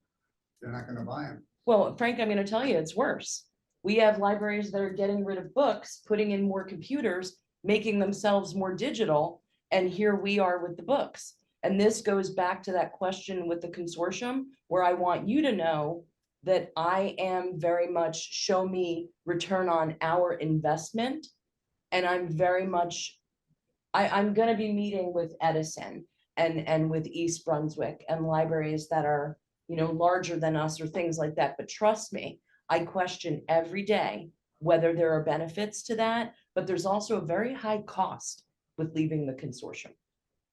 they're not gonna buy them. Well, Frank, I'm gonna tell you, it's worse. We have libraries that are getting rid of books, putting in more computers, making themselves more digital, and here we are with the books. And this goes back to that question with the consortium, where I want you to know that I am very much show me return on our investment. And I'm very much, I'm gonna be meeting with Edison and with East Brunswick and libraries that are, you know, larger than us or things like that. But trust me, I question every day whether there are benefits to that, but there's also a very high cost with leaving the consortium.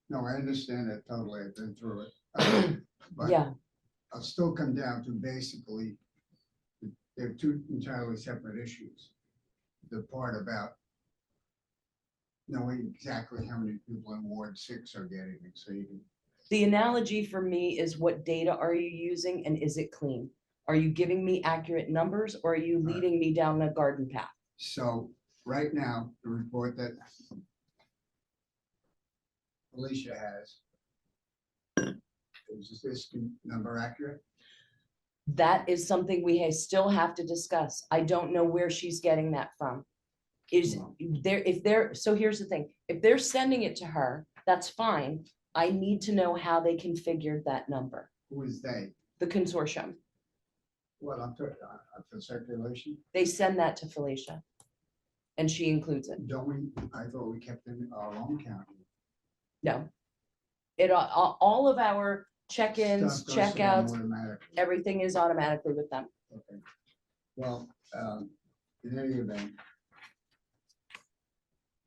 No, I understand that totally. I've been through it. But Yeah, I'll still come down to basically, they're two entirely separate issues. The part about knowing exactly how many people in Ward 6 are getting it, so you can. the analogy for me is what data are you using and is it clean? Are you giving me accurate numbers or are you leading me down a garden path? So right now, the report that Alicia has, is this number accurate? That is something still have to discuss. I don't know where she's getting that from. Is there, so here's the thing, if they're sending it to her, that's fine. I need to know how they configured that number, Who is they? the consortium. Well, I'm talking for circulation. They send that to Felicia. And she includes it. Don't we, I thought we kept in our own county. No. It, all of our check-ins, Stuff goes to them checkouts, automatically. everything is automatically with them. Okay. Well, in any event,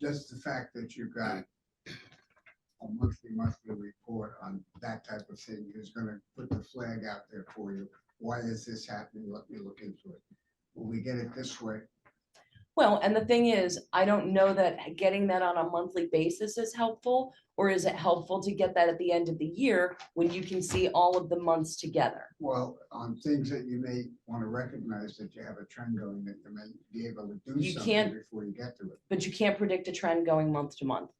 just the fact that you got a monthly report on that type of thing is gonna put the flag out there for you. Why is this happening? Let me look into it. Will we get it this way? Well, and the thing is, I don't know that getting that on a monthly basis is helpful, or is it helpful to get that at the end of the year when you can see all of the months together? Well, on things that you may want to recognize that you have a trend going, that you may be able to do You something can't- before you get to it. But you can't predict a trend going month to month.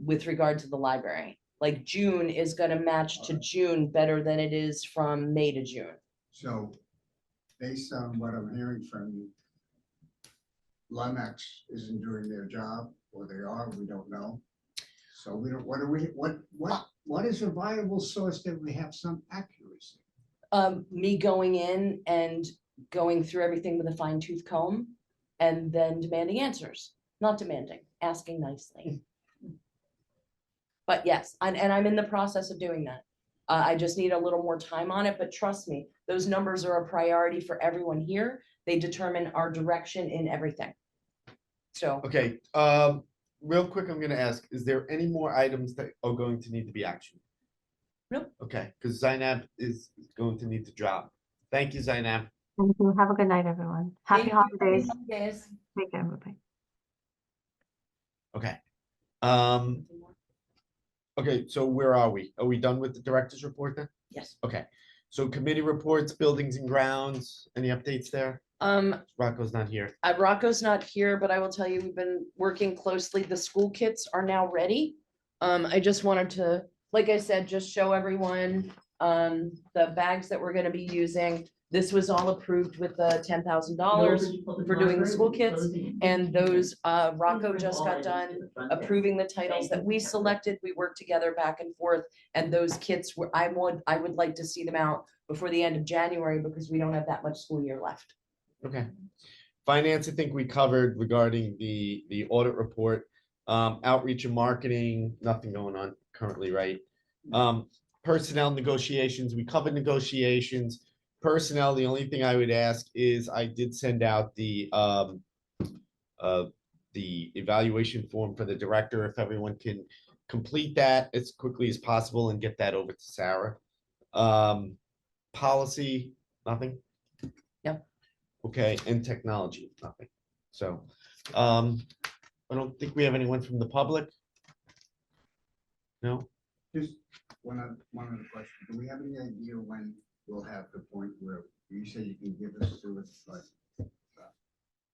With regard to the library, like June is gonna match to June better than it is from May to June. So based on what I'm hearing from you, Limex isn't doing their job, or they are, we don't know. So we don't, what is a viable source that we have some accuracy? Me going in and going through everything with a fine tooth comb and then demanding answers, not demanding, asking nicely. But yes, and I'm in the process of doing that. I just need a little more time on it, but trust me, those numbers are a priority for everyone here. They determine our direction in everything. So, Okay, real quick, I'm gonna ask, is there any more items that are going to need to be actioned? Nope. Okay, because Zainab is going to need to drop. Thank you, Zainab. Thank you. Have a good night, everyone. Happy holidays. Holidays. Take care. Bye-bye. Okay. Okay, so where are we? Are we done with the director's report then? Yes. Okay, so committee reports, buildings and grounds, any updates there? Rocco's not here. Rocco's not here, but I will tell you, we've been working closely. The school kits are now ready. I just wanted to, like I said, just show everyone the bags that we're gonna be using. This was all approved with the $10,000 for doing the school kits. And those, Rocco just got done approving the titles that we selected. We worked together back and forth. And those kits were, I would like to see them out before the end of January because we don't have that much school year left. Okay. Finance, I think we covered regarding the audit report. Outreach and marketing, nothing going on currently, right? Personnel negotiations, we covered negotiations. Personnel, the only thing I would ask is I did send out the evaluation form for the director, if everyone can complete that as quickly as possible and get that over to Sarah. Policy, nothing? Yep. Okay, and technology, nothing. So, I don't think we have anyone from the public. No? Just one other question. Do we have any idea when we'll have the point where you say you can give us to us, like,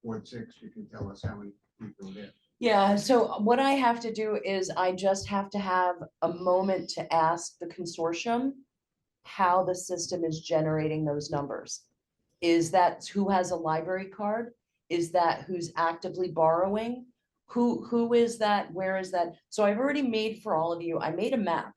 Ward 6, you can tell us how many people it is? Yeah, so what I have to do is I just have to have a moment to ask the consortium how the system is generating those numbers. Is that who has a library card? Is that who's actively borrowing? Who is that? Where is that? So I've already made for all of you, I made a map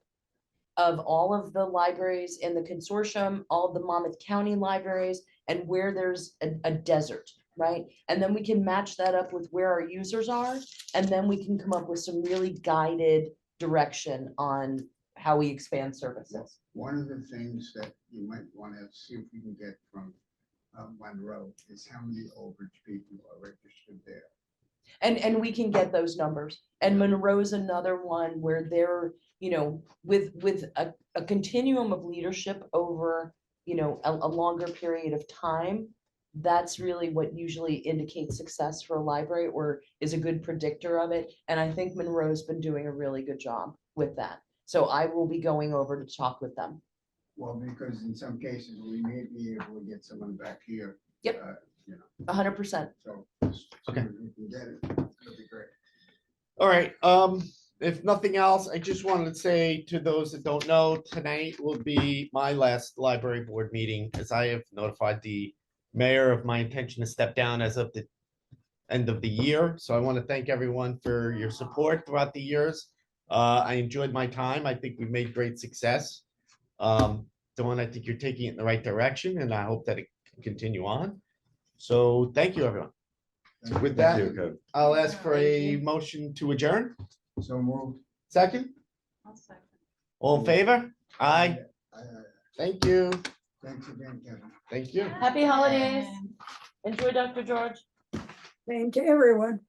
of all of the libraries in the consortium, all of the Monmouth County libraries, and where there's a desert, right? And then we can match that up with where our users are, and then we can come up with some really guided direction on how we expand services. One of the things that you might want to see if we can get from Monroe is how many overage people are registered there. And we can get those numbers. And Monroe's another one where they're, you know, with a continuum of leadership over, you know, a longer period of time. That's really what usually indicates success for a library or is a good predictor of it. And I think Monroe's been doing a really good job with that. So I will be going over to talk with them. Well, because in some cases, we may be able to get someone back here. Yep. You know, 100%. so. Okay. If we can get it, it'll be great. All right, if nothing else, I just wanted to say to those that don't know, tonight will be my last library board meeting, as I have notified the mayor of my intention to step down as of the end of the year. So I want to thank everyone for your support throughout the years. I enjoyed my time. I think we made great success. Dawn, I think you're taking it in the right direction, and I hope that it can continue on. So thank you, everyone. With that, I'll ask for a motion to adjourn. So moved. Second, I'll second. all in favor? Aye. I- Thank you. Thanks again, Kevin. Thank you. Happy holidays. Enjoy, Dr. George. Thank you, everyone.